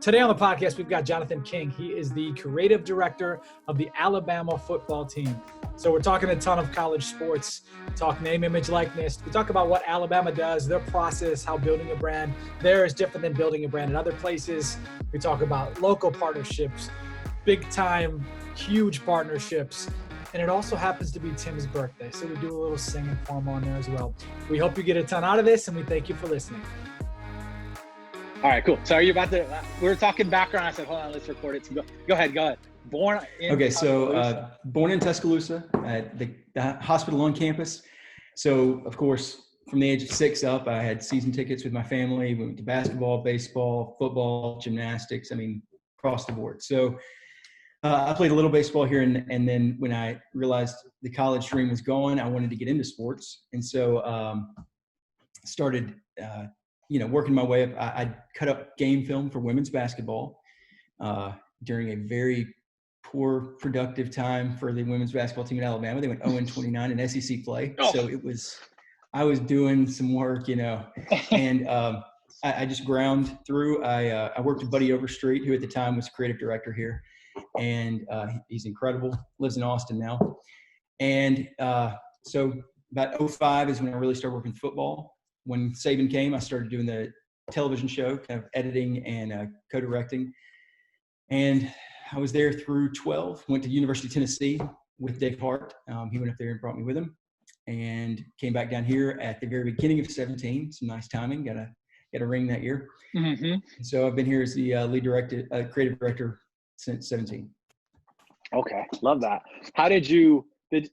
Today on the podcast, we've got Jonathan King. He is the creative director of the Alabama football team. So we're talking a ton of college sports, talk name, image, likeness. We talk about what Alabama does, their process, how building a brand there is different than building a brand in other places. We talk about local partnerships, big time, huge partnerships. And it also happens to be Tim's birthday. So we do a little singing for him on there as well. We hope you get a ton out of this, and we thank you for listening. All right, cool. So are you about to, we were talking background. I said, hold on, let's record it. So go ahead. Born in Tuscaloosa. Born in Tuscaloosa at the hospital on campus. So, of course, from the age of 6 up, I had season tickets with my family. We went to basketball, baseball, football, gymnastics, across the board. So I played a little baseball here. And then when I realized the college dream was going, I wanted to get into sports. And so started working my way up. I cut up game film for women's basketball during a very poor, productive time for the women's basketball team in Alabama. They went 0-29 in SEC play. Oh. So I was doing some work, and I just ground through. I worked with Buddy Overstreet, who at the time was creative director here. And he's incredible, lives in Austin now. And so about 2005 is when I really started working football. When Saban came, I started doing the television show, kind of editing and co-directing. And I was there through 12, went to University of Tennessee with Dave Hart. He went up there and brought me with him, and came back down here at the very beginning of 17. Some nice timing, got a ring that year. Mm-hmm. So I've been here as the creative director since 17. Okay, love that.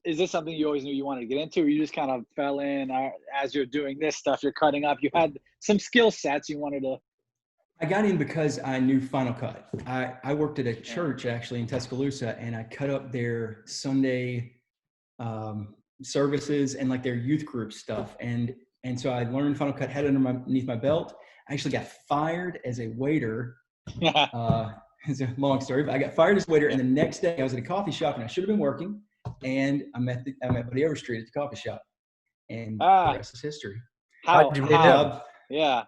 Is this something you always knew you wanted to get into, or you just kind of fell in as you're doing this stuff, you're cutting up, you had some skill sets you wanted to? I got in because I knew Final Cut. I worked at a church actually in Tuscaloosa, and I cut up their Sunday services and like their youth group stuff. And so I learned Final Cut, had it underneath my belt. I actually got fired as a waiter. It's a long story, but I got fired as a waiter. And the next day I was at a coffee shop, and I should have been working. And I met Buddy Overstreet at the coffee shop, and the rest is history. How did you meet him? Yeah.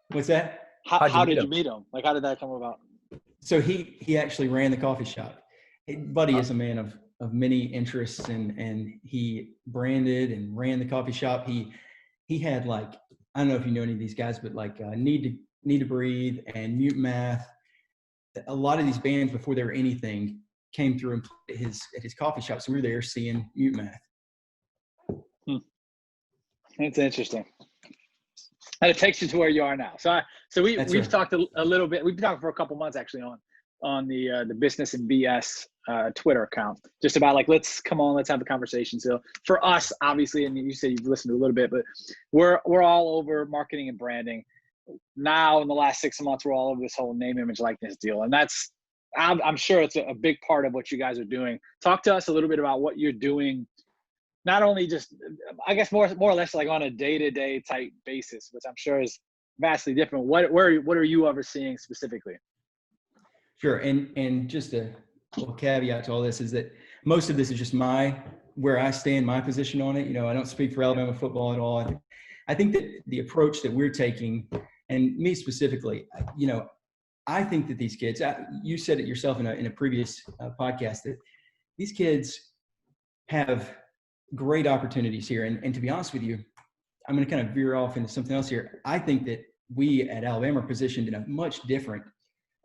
What's that? How did you meet him? Like, how did that come about? So he actually ran the coffee shop. Buddy is a man of many interests, and he branded and ran the coffee shop. He had, like, I don't know if you know any of these guys, but like Need to Breathe and Mute Math. A lot of these bands before they were anything came through and played at his coffee shop. So we were there seeing Mute Math. That's interesting. And it takes you to where you are now. So we've talked a little bit. We've been talking for a couple months actually on the Business and BS Twitter account, just about like, let's have a conversation. So for us, obviously, and you said you've listened to a little bit, but we're all over marketing and branding. Now in the last 6 months, we're all over this whole name, image, likeness deal. And I'm sure it's a big part of what you guys are doing. Talk to us a little bit about what you're doing, not only just, I guess more or less like on a day-to-day type basis, which I'm sure is vastly different. What are you overseeing specifically? Sure. And just a little caveat to all this is that most of this is just where I stand, my position on it. I don't speak for Alabama football at all. I think that the approach that we're taking, and me specifically, I think that these kids, you said it yourself in a previous podcast, that these kids have great opportunities here. And to be honest with you, I'm going to kind of veer off into something else here. I think that we at Alabama are positioned in a much different,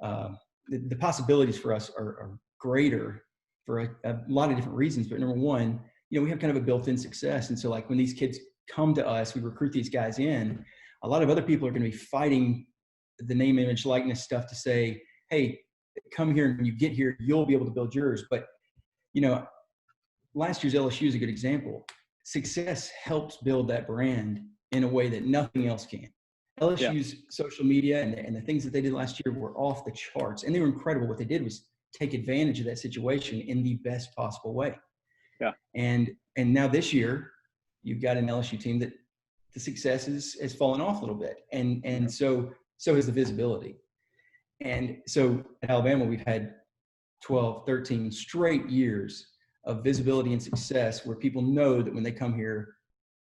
the possibilities for us are greater for a lot of different reasons. But number one, we have kind of a built-in success. And so like when these kids come to us, we recruit these guys in, a lot of other people are going to be fighting the name, image, likeness stuff to say, hey, come here, and when you get here, you'll be able to build yours. But, last year's LSU is a good example. Success helps build that brand in a way that nothing else can. LSU's social media and the things that they did last year were off the charts, and they were incredible. What they did was take advantage of that situation in the best possible way. Yeah. And now this year, you've got an LSU team that the success has fallen off a little bit. And so has the visibility. And so at Alabama, we've had 12, 13 straight years of visibility and success where people know that when they come here,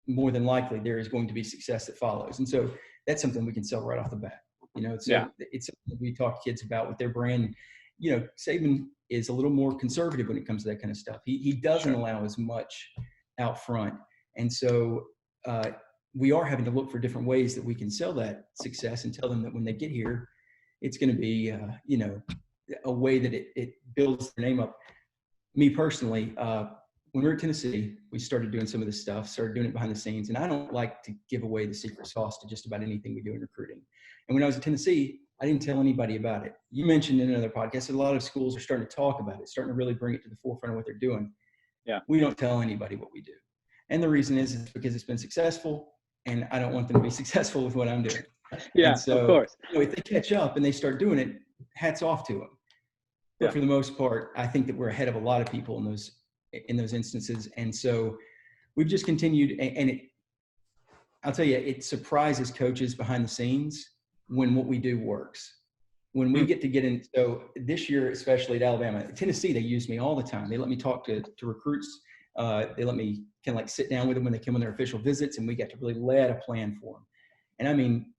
more than likely there is going to be success that follows. And so that's something we can sell right off the bat. You know, it's something we talk to kids about with their brand. You know, Saban is a little more conservative when it comes to that kind of stuff. He doesn't allow as much out front. And so we are having to look for different ways that we can sell that success and tell them that when they get here, it's going to be, you know, a way that it builds their name up. Me personally, when we were at Tennessee, we started doing some of this stuff, started doing it behind the scenes. And I don't like to give away the secret sauce to just about anything we do in recruiting. And when I was at Tennessee, I didn't tell anybody about it. You mentioned in another podcast that a lot of schools are starting to talk about it, starting to really bring it to the forefront of what they're doing. Yeah. We don't tell anybody what we do. And the reason is because it's been successful, and I don't want them to be successful with what I'm doing. Yeah, and so, of course. You know, if they catch up and they start doing it, hats off to them. But for the most part, I think that we're ahead of a lot of people in those instances. And so we've just continued, and I'll tell you, it surprises coaches behind the scenes when what we do works. When we get in, so this year, especially at Alabama, Tennessee, they use me all the time. They let me talk to recruits. They let me kind of like sit down with them when they come on their official visits, and we got to really lay out a plan for them. And I mean,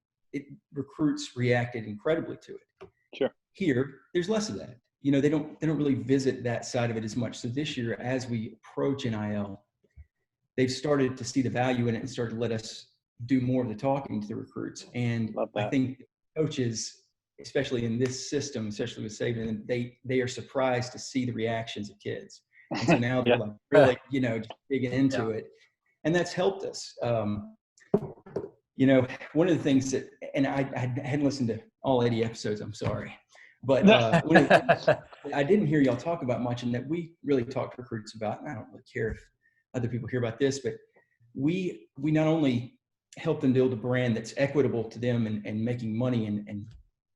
recruits reacted incredibly to it. Sure. Here, there's less of that. You know, they don't really visit that side of it as much. So this year, as we approach NIL, they've started to see the value in it and started to let us do more of the talking to the recruits. And I think coaches, especially in this system, especially with Saban, they are surprised to see the reactions of kids. And so now they're like really, you know, just digging into it. And that's helped us. You know, one of the things that, and I hadn't listened to all 80 episodes, I'm sorry. But one of the things I didn't hear y'all talk about much, and that we really talk to recruits about, and I don't really care if other people hear about this, but we not only help them build a brand that's equitable to them and making money and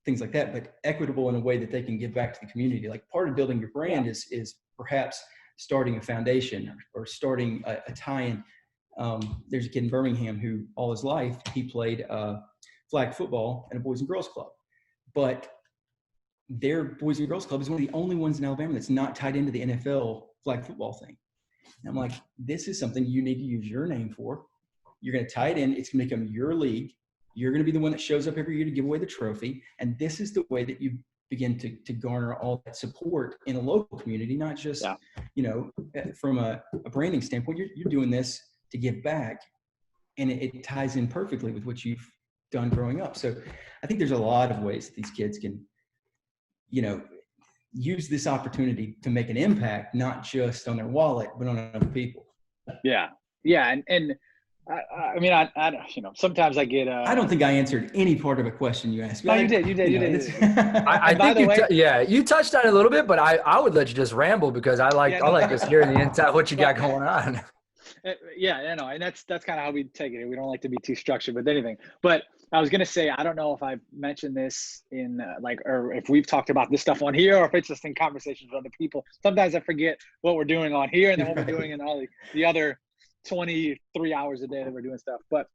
things like that, but equitable in a way that they can give back to the community. Like part of building your brand is perhaps starting a foundation or starting a tie-in. There's a kid in Birmingham who all his life, he played flag football at a Boys and Girls Club. But their Boys and Girls Club is one of the only ones in Alabama that's not tied into the NFL flag football thing. And I'm like, this is something you need to use your name for. You're going to tie it in. It's going to become your league. You're going to be the one that shows up every year to give away the trophy. And this is the way that you begin to garner all that support in a local community, not just, you know, from a branding standpoint. You're doing this to give back, and it ties in perfectly with what you've done growing up. So I think there's a lot of ways that these kids can, you know, use this opportunity to make an impact, not just on their wallet, but on other people. Yeah. Yeah. And I mean, I you know, sometimes I get, I don't think I answered any part of a question you asked me. No, you did. You did. I think you touched on it a little bit, but I would let you just ramble because I like just hearing the inside, what you got going on. Yeah, I know. And that's kind of how we take it. We don't like to be too structured with anything, but I was going to say, I don't know if I've mentioned this in or if we've talked about this stuff on here, or if it's just in conversations with other people. Sometimes I forget what we're doing on here and then what we're doing in all the other 23 hours a day that we're doing stuff. But,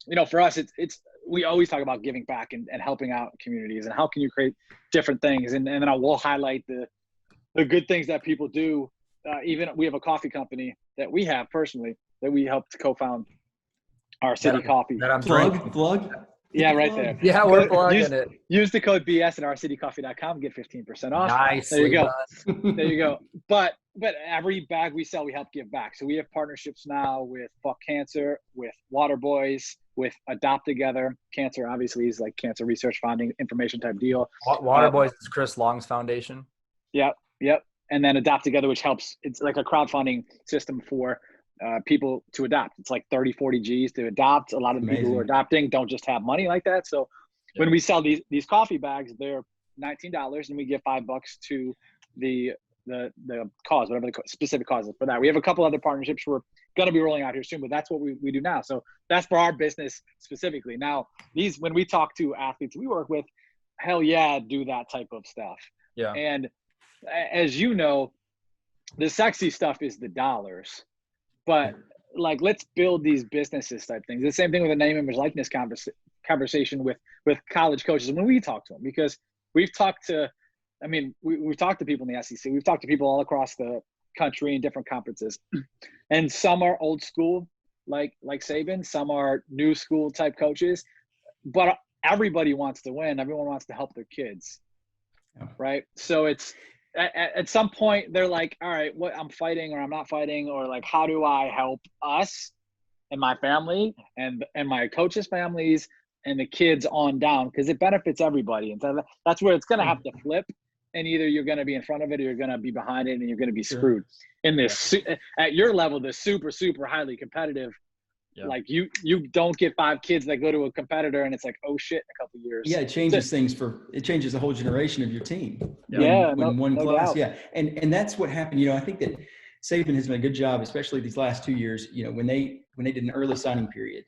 you know, for us, it's we always talk about giving back and helping out communities and how can you create different things. And then I will highlight the good things that people do. Even we have a coffee company that we have personally that we helped co-found, Our City Coffee. That I'm plug. Yeah, right there. Yeah, we're plugging it. Use the code BS at ourcitycoffee.com, get 15% off. Nice. There you go. There you go. But every bag we sell, we help give back. So we have partnerships now with Fuck Cancer, with Water Boys, with Adopt Together. Cancer obviously is like cancer research funding information type deal. Water Boys is Chris Long's foundation. Yep. And then Adopt Together, which helps. It's like a crowdfunding system for people to adopt. It's like 30, 40 G's to adopt. A lot of the people who are adopting don't just have money like that. So when we sell these coffee bags, they're $19 and we give $5 to the cause, whatever the specific cause is for that. We have a couple other partnerships we're going to be rolling out here soon, but that's what we do now. So that's for our business specifically. Now, when we talk to athletes we work with, hell yeah, do that type of stuff. Yeah. And as you know, the sexy stuff is the dollars. But like, let's build these businesses type things. The same thing with the name, image, likeness conversation with college coaches when we talk to them, because we've talked to, I mean, we've talked to people in the SEC. We've talked to people all across the country in different conferences, and some are old school, like Saban. Some are new school type coaches. But everybody wants to win. Everyone wants to help their kids. Yeah. Right. So it's at some point they're like, all right, what I'm fighting or I'm not fighting, or like, how do I help us and my family and my coaches' families and the kids on down? Because it benefits everybody. And so that's where it's going to have to flip. And either you're going to be in front of it or you're going to be behind it, and you're going to be screwed. In this, at your level, the super, super highly competitive. Yeah. Like you don't get 5 kids that go to a competitor and it's like, oh shit, in a couple of years. Yeah, it changes it changes the whole generation of your team. When one class, doubt. yeah. And that's what happened. I think that Saban has done a good job, especially these last 2 years, when they did an early signing period.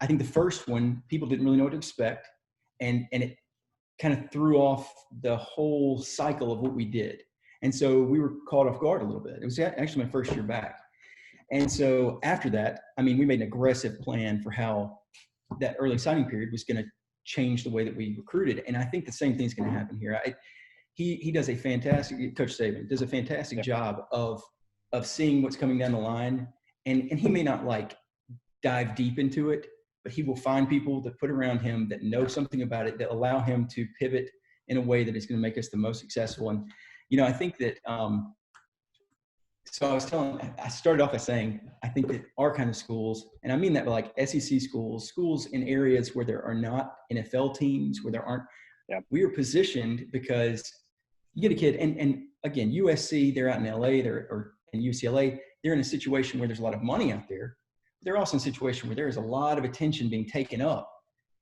I think the first one, people didn't really know what to expect. And it kind of threw off the whole cycle of what we did. And so we were caught off guard a little bit. It was actually my first year back. And so after that, we made an aggressive plan for how that early signing period was going to change the way that we recruited. And I think the same thing's going to happen here. He does a fantastic, Coach Saban does a fantastic job of seeing what's coming down the line. And he may not dive deep into it, but he will find people that put around him that know something about it, that allow him to pivot in a way that is going to make us the most successful. And, I think that, so I started off by saying, I think that our kind of schools, and I mean that like SEC schools in areas where there are not NFL teams, where there aren't, we are positioned because you get a kid, and again, USC, they're out in LA, or in UCLA, they're in a situation where there's a lot of money out there. They're also in a situation where there is a lot of attention being taken up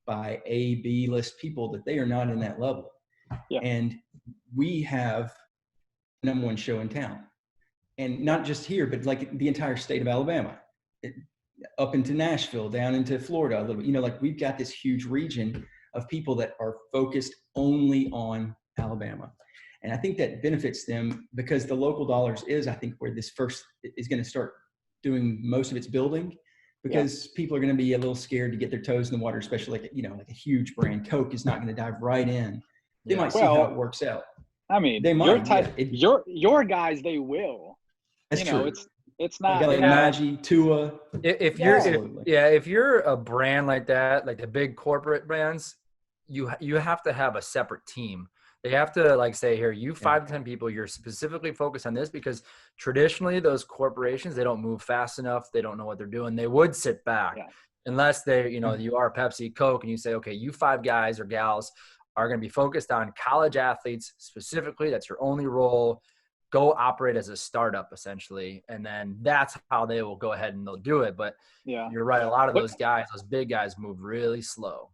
by A, B list people that they are not in that level. Yeah. And we have the number 1 show in town. And not just here, but like the entire state of Alabama, up into Nashville, down into Florida a little bit. We've got this huge region of people that are focused only on Alabama. And I think that benefits them because the local dollars is, I think, where this first is going to start doing most of its building, because people are going to be a little scared to get their toes in the water, especially like a huge brand. Coke is not going to dive right in. They might see how it works out. They might. Your guys, they will. That's true. It's not like Najee, Tua. If you're a brand like that, like the big corporate brands, you have to have a separate team. They have to say, here, you 5 to 10 people, you're specifically focused on this, because traditionally those corporations, they don't move fast enough. They don't know what they're doing. They would sit back unless they, you are Pepsi, Coke, and you say, okay, you 5 guys or gals are going to be focused on college athletes specifically. That's your only role. Go operate as a startup essentially. And then that's how they will go ahead and they'll do it. But you're right. A lot of those guys, those big guys, move really slow.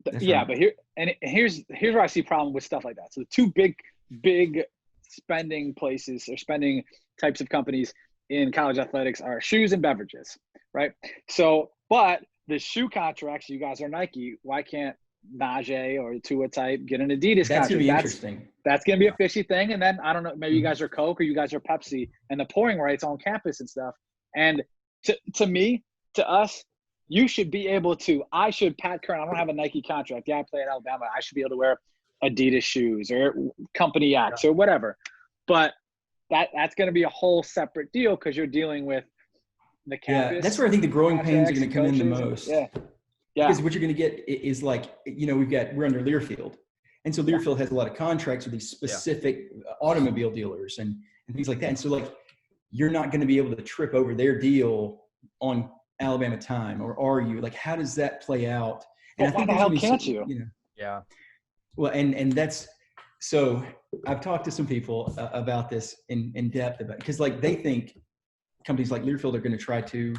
But here's where I see problem with stuff like that. So the 2 big spending places or spending types of companies in college athletics are shoes and beverages, right? So, but the shoe contracts, you guys are Nike. Why can't Najee or Tua type get an Adidas contract? That's going to be interesting. That's going to be a fishy thing. And then, I don't know, maybe you guys are Coke or you guys are Pepsi, and the pouring rights on campus and stuff. And to us, you should be able to – Pat Curran, I don't have a Nike contract. Yeah, I play at Alabama. I should be able to wear Adidas shoes or Company X or whatever. But that's going to be a whole separate deal because you're dealing with the campus. Yeah, that's where I think the growing pains are going to come in the most. Yeah. Because what you're going to get is we're under Learfield. And so Learfield has a lot of contracts with these specific automobile dealers and things like that. And so you're not going to be able to trip over their deal on Alabama time, or are you? How does that play out? And why the hell can't you? Yeah. Well, and that's – so I've talked to some people about this in depth because they think companies like Learfield are going to try to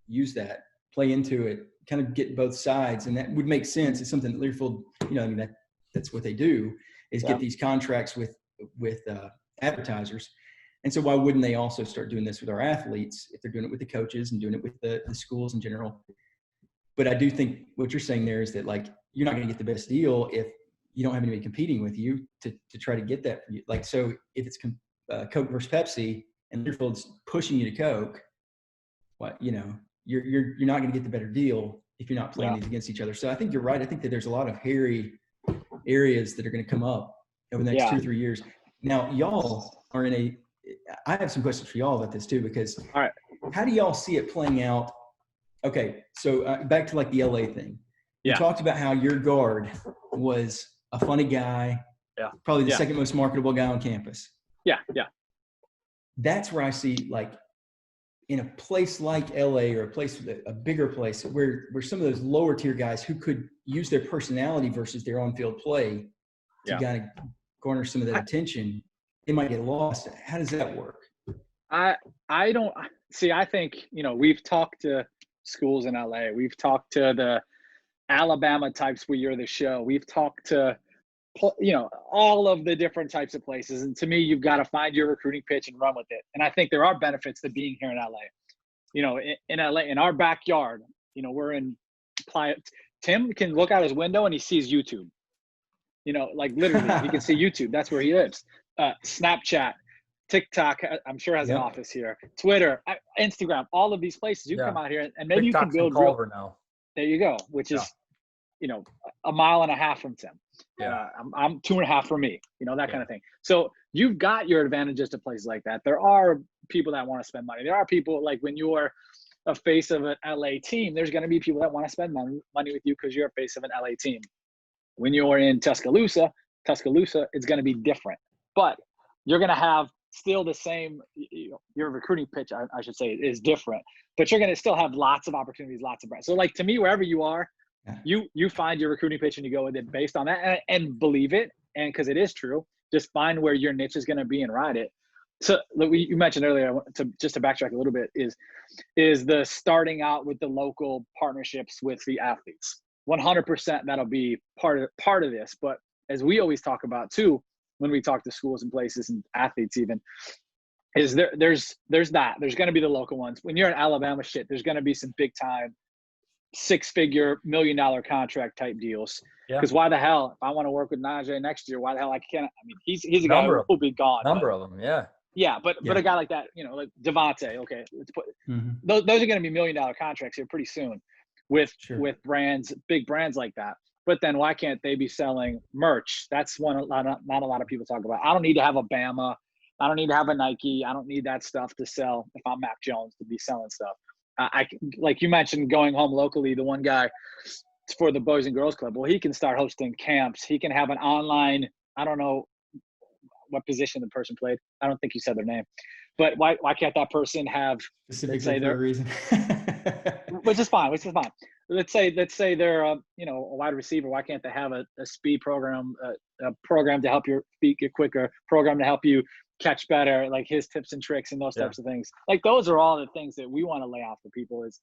use that, play into it, kind of get both sides. And that would make sense. It's something that Learfield, that's what they do, is get these contracts with advertisers. And so why wouldn't they also start doing this with our athletes if they're doing it with the coaches and doing it with the schools in general? But I do think what you're saying there is that you're not going to get the best deal if you don't have anybody competing with you to try to get that for you. So if it's Coke versus Pepsi and Learfield's pushing you to Coke, you're not going to get the better deal if you're not playing these against each other. So I think you're right. I think that there's a lot of hairy areas that are going to come up over the next 2 or 3 years. Now, y'all are I have some questions for y'all about this too, because how do y'all see it playing out? Okay, so back to the LA thing. You talked about how your guard was a funny guy, probably the second most marketable guy on campus. Yeah. That's where I see, like, in a place like LA or a bigger place where some of those lower tier guys who could use their personality versus their on-field play to kind of garner some of that attention, they might get lost. How does that work? I don't see. I think, we've talked to schools in LA. We've talked to the Alabama types where you're the show. We've talked to, all of the different types of places. And to me, you've got to find your recruiting pitch and run with it. And I think there are benefits to being here in LA. In LA, in our backyard, we're in Playa. Tim can look out his window and he sees YouTube. Like literally, he can see YouTube. That's where he lives. Snapchat, TikTok, I'm sure has an office here. Twitter, Instagram, all of these places. You come out here and maybe TikTok's you can build Culver now. There you go, which is, a mile and a half from Tim. Yeah. I'm 2.5 from me, that kind of thing. So you've got your advantages to places like that. There are people that want to spend money. There are people, like when you're a face of an LA team, there's going to be people that want to spend money with you because you're a face of an LA team. When you're in Tuscaloosa, it's going to be different. But you're going to have still the same, your recruiting pitch, I should say, is different. But you're going to still have lots of opportunities, lots of brands. So like, to me, wherever you are, you find your recruiting pitch and you go with it based on that and believe it. And because it is true, just find where your niche is going to be and ride it. So you mentioned earlier, just to backtrack a little bit, is the starting out with the local partnerships with the athletes. 100% that'll be part of this. But as we always talk about too, when we talk to schools and places and athletes even, is there's that. There's going to be the local ones. When you're in Alabama there's going to be some big time, 6-figure, $1 million contract type deals. Because why the hell, if I want to work with Najee next year, why the hell I can't? I mean, he's a guy who will be gone. Number of them, yeah. Yeah, but a guy like that, like Devontae, okay, let's put those are going to be $1 million contracts here pretty soon with brands, big brands like that. But then why can't they be selling merch? That's one not a lot of people talk about. I don't need to have a Bama. I don't need to have a Nike. I don't need that stuff to sell if I'm Mac Jones to be selling stuff. I like you mentioned, going home locally, the one guy for the Boys and Girls Club. Well, he can start hosting camps. He can have an online, I don't know what position the person played. I don't think you said their name. But why can't that person have, let's say their reason? which is fine. Let's say they're a wide receiver. Why can't they have a speed program, a program to help your feet get quicker, program to help you catch better, like his tips and tricks and those types of things. Like those are all the things that we want to lay out for people is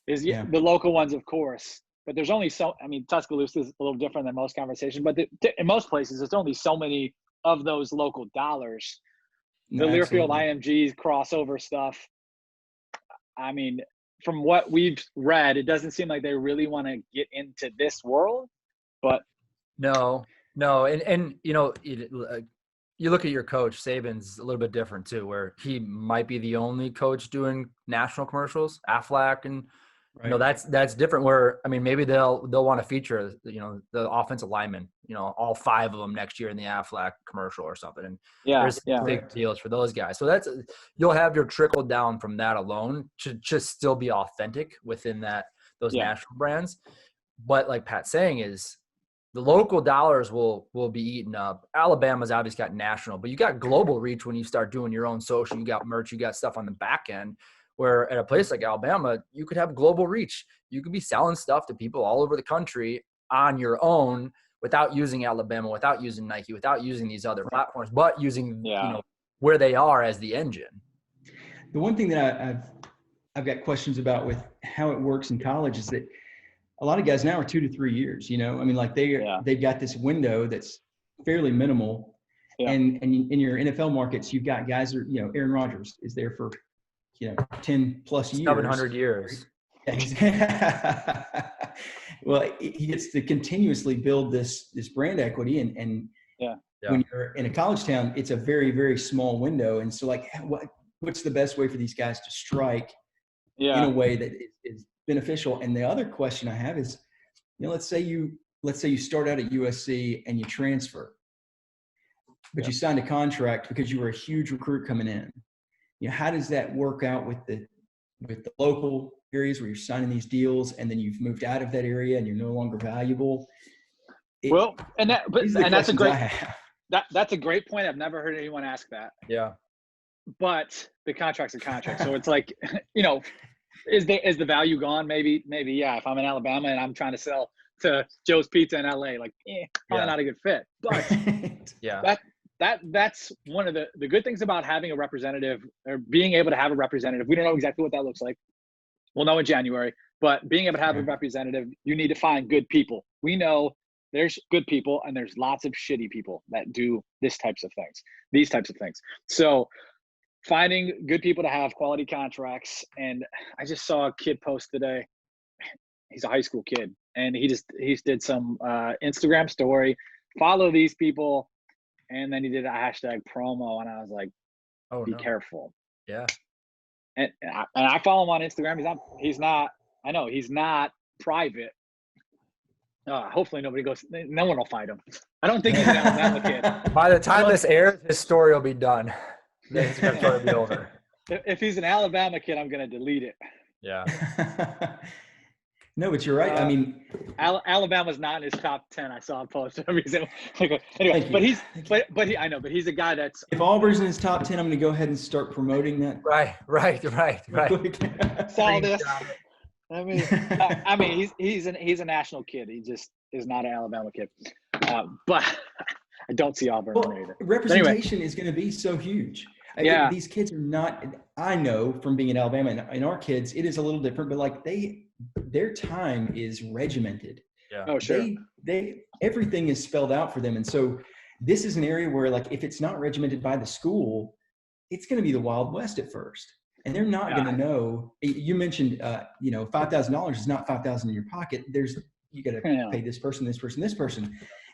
the local ones, of course. But there's only Tuscaloosa is a little different than most conversations, but in most places, there's only so many of those local dollars. The Learfield IMGs crossover stuff. I mean, from what we've read, it doesn't seem like they really want to get into this world, but no. And you look at your coach, Saban's a little bit different too, where he might be the only coach doing national commercials, Aflac, and that's different. Where maybe they'll want to feature the offensive linemen, all 5 of them next year in the Aflac commercial or something. And there's big deals for those guys. So you'll have your trickle down from that alone to just still be authentic within those national brands. But like Pat's saying is, the local dollars will be eaten up. Alabama's obviously got national, but you got global reach when you start doing your own social. You got merch, you got stuff on the back end, where at a place like Alabama, you could have global reach. You could be selling stuff to people all over the country on your own without using Alabama, without using Nike, without using these other platforms, but using where they are as the engine. The one thing that I've got questions about with how it works in college is that a lot of guys now are 2 to 3 years, they've got this window that's fairly minimal. Yeah. And in your NFL markets, you've got guys Aaron Rodgers is there for, 10 plus years. 700 years. Well, he gets to continuously build this brand equity and when you're in a college town, it's a very, very small window. And so what's the best way for these guys to strike in a way that is beneficial? And the other question I have is, let's say you start out at USC and you transfer, but you signed a contract because you were a huge recruit coming in. How does that work out with with the local areas where you're signing these deals, and then you've moved out of that area and you're no longer valuable? That's a great point. I've never heard anyone ask that. Yeah. But the contract's a contract. So it's like, is the value gone? Maybe, yeah. If I'm in Alabama and I'm trying to sell to Joe's Pizza in LA, like, probably not a good fit. But yeah, that's one of the good things about having a representative, or being able to have a representative. We don't know exactly what that looks like. We'll know in January, but being able to have a representative, you need to find good people. We know there's good people and there's lots of shitty people that do these types of things. So finding good people to have quality contracts. And I just saw a kid post today. He's a high school kid, and he did some Instagram story, follow these people, and then he did a hashtag promo, and I was like, be careful. Yeah. And I follow him on Instagram. He's not private. Hopefully no one will find him. I don't think he's an Alabama kid. By the time this airs, his story will be done. The Instagram story will be over. If he's an Alabama kid, I'm going to delete it. Yeah. No, but you're right. I mean, Alabama's not in his top 10. I saw a post. Anyway, but he's a guy that's. If Auburn's in his top 10, I'm going to go ahead and start promoting that. Right. Saw this. I mean, he's a national kid. He just is not an Alabama kid. But I don't see Auburn either. Representation is going to be so huge. These kids are not. I know from being in Alabama, and our kids, it is a little different. But like their time is regimented. Yeah. Oh, sure. They everything is spelled out for them, and so this is an area where, like, if it's not regimented by the school, it's going to be the Wild West at first, and they're not going to know. You mentioned, $5,000 is not $5,000 in your pocket. You got to pay this person,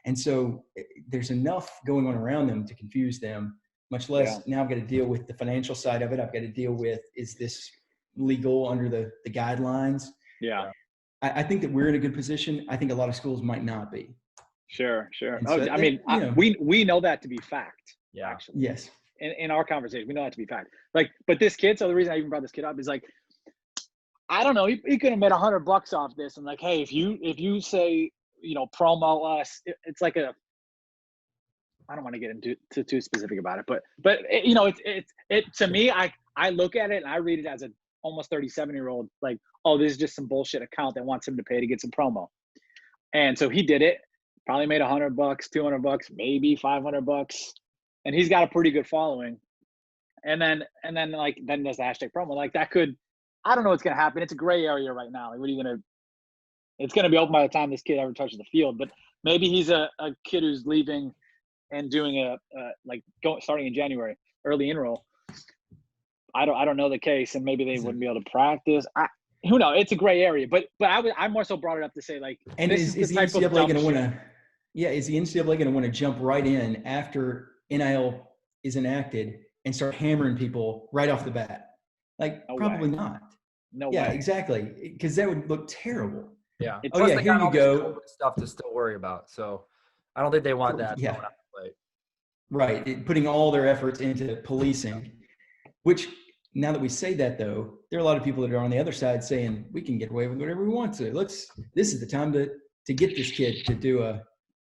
and so there's enough going on around them to confuse them. Much less now I've got to deal with the financial side of it. I've got to deal with, is this legal under the guidelines? Yeah. I think that we're in a good position. I think a lot of schools might not be. Sure. So we know that to be fact. Yeah. Actually. Yes. In our conversation, we know that to be fact. Like, but this kid, so the reason I even brought this kid up is like, I don't know, he could have made $100 off this. And like, hey, if you say, promo us, it's like I don't want to get into too specific about it, but it's to me, I look at it and I read it as an almost 37-year-old, like, oh, this is just some bullshit account that wants him to pay to get some promo. And so he did it, probably made $100, $200, maybe $500, and he's got a pretty good following. And then there's the hashtag promo. Like, that could, I don't know what's going to happen. It's a gray area right now. Like, it's going to be open by the time this kid ever touches the field, but maybe he's a kid who's leaving and doing starting in January, early enroll. I don't know the case, and maybe they wouldn't be able to practice. Who knows? It's a gray area, but I more so brought it up to say, like, and is the NCAA going to want to? Yeah, is the NCAA going to want to jump right in after NIL is enacted and start hammering people right off the bat? Like, probably not. No way. Yeah, exactly, because that would look terrible. Yeah. Here you go. Stuff to still worry about. So I don't think they want that. Yeah. Right. Putting all their efforts into policing, which, now that we say that, though, there are a lot of people that are on the other side saying we can get away with whatever we want to. This is the time to get this kid to do a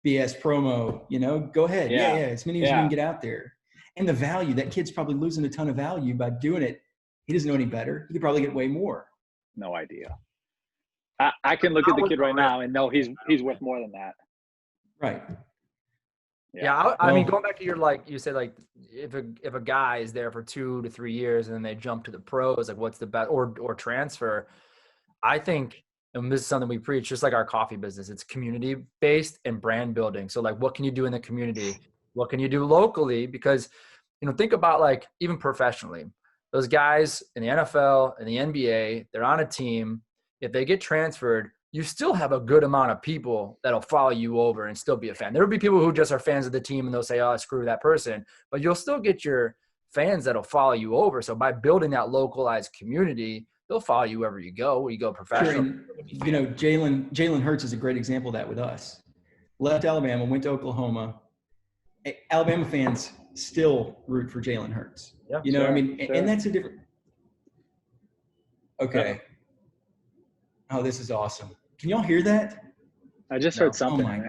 BS promo, go ahead. Yeah. As many as you can get out there. And the value, that kid's probably losing a ton of value by doing it. He doesn't know any better. He could probably get way more. No idea. I can look at the kid right now and know he's worth more than that. Right. Yeah, I mean, going back to your, like you said, like, if a guy is there for 2 to 3 years and then they jump to the pros, like, what's the best, or transfer? I think, and this is something we preach, just like our coffee business, it's community based and brand building. So, like, what can you do in the community? What can you do locally? Because, think about, like, even professionally, those guys in the NFL and the NBA, they're on a team. If they get transferred, you still have a good amount of people that'll follow you over and still be a fan. There will be people who just are fans of the team and they'll say, oh, screw that person. But you'll still get your fans that'll follow you over. So by building that localized community, they'll follow you wherever you go. Where you go professional. Sure. Jalen Hurts is a great example of that with us. Left Alabama, went to Oklahoma. Alabama fans still root for Jalen Hurts. Yeah, what I mean? Sure. And that's a different Okay. Oh, this is awesome. Can y'all hear that? I just heard something. Oh my.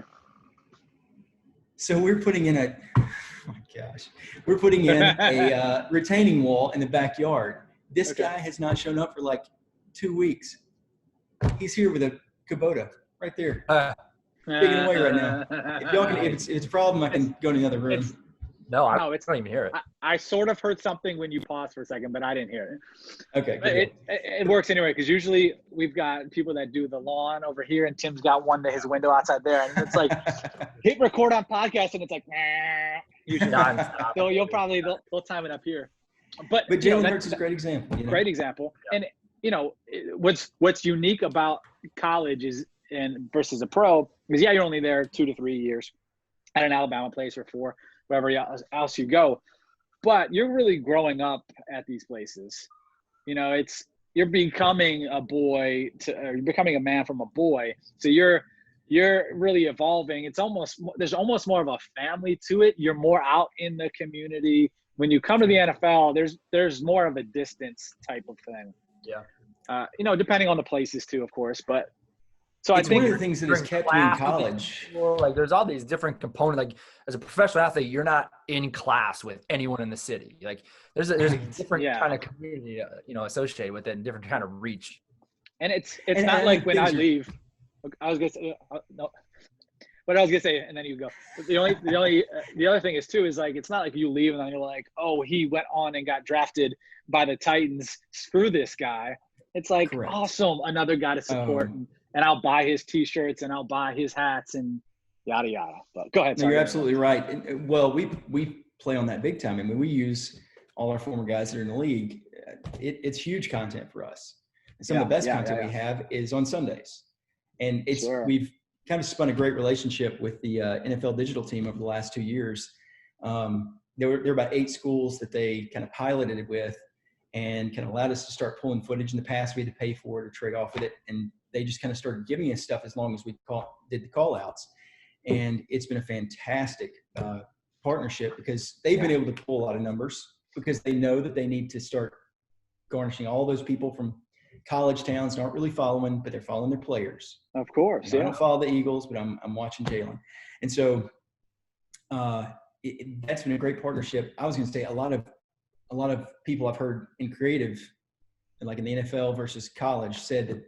So we're putting in we're putting in a retaining wall in the backyard. This guy has not shown up for like 2 weeks. He's here with a Kubota right there, digging away right now. If y'all can, if it's a problem, I can go to the other room. I don't even hear it. I sort of heard something when you paused for a second, but I didn't hear it. Okay. It works anyway, because usually we've got people that do the lawn over here, and Tim's got one to his window outside there, and it's like hit record on podcast, and it's like usually. So they'll time it up here. But Jalen Hurts is a great example. Great example, and what's unique about college versus a pro is you're only there 2 to 3 years at an Alabama place or 4. Wherever else you go, but you're really growing up at these places. You're becoming a boy you're becoming a man from a boy. So you're really evolving. There's almost more of a family to it. You're more out in the community. When you come to the NFL, there's more of a distance type of thing. Yeah. Depending on the places too, of course, but. So it's one of the things that has kept me in college. Like there's all these different components. Like as a professional athlete, you're not in class with anyone in the city. Like there's a different kind of community, associated with it, and different kind of reach. And it's not like when I leave. I was gonna say no. What I was gonna say, and then you go. The other thing is like it's not like you leave and then you're like, oh, he went on and got drafted by the Titans. Screw this guy. It's like awesome, another guy to support. And I'll buy his T-shirts and I'll buy his hats and yada yada. But go ahead. No, you're absolutely right. And, well, we play on that big time. I mean, we use all our former guys that are in the league. It's huge content for us. And some of the best content we have is on Sundays. And we've kind of spun a great relationship with the NFL digital team over the last 2 years. There were about 8 schools that they kind of piloted it with and kind of allowed us to start pulling footage. In the past, we had to pay for it or trade off with it. And they just kind of started giving us stuff as long as we did the call outs. And it's been a fantastic partnership because they've been able to pull a lot of numbers because they know that they need to start garnishing all those people from college towns that aren't really following, but they're following their players. Of course. I don't follow the Eagles, but I'm watching Jalen. And so that's been a great partnership. I was going to say a lot of people I've heard in creative, like in the NFL versus college, said that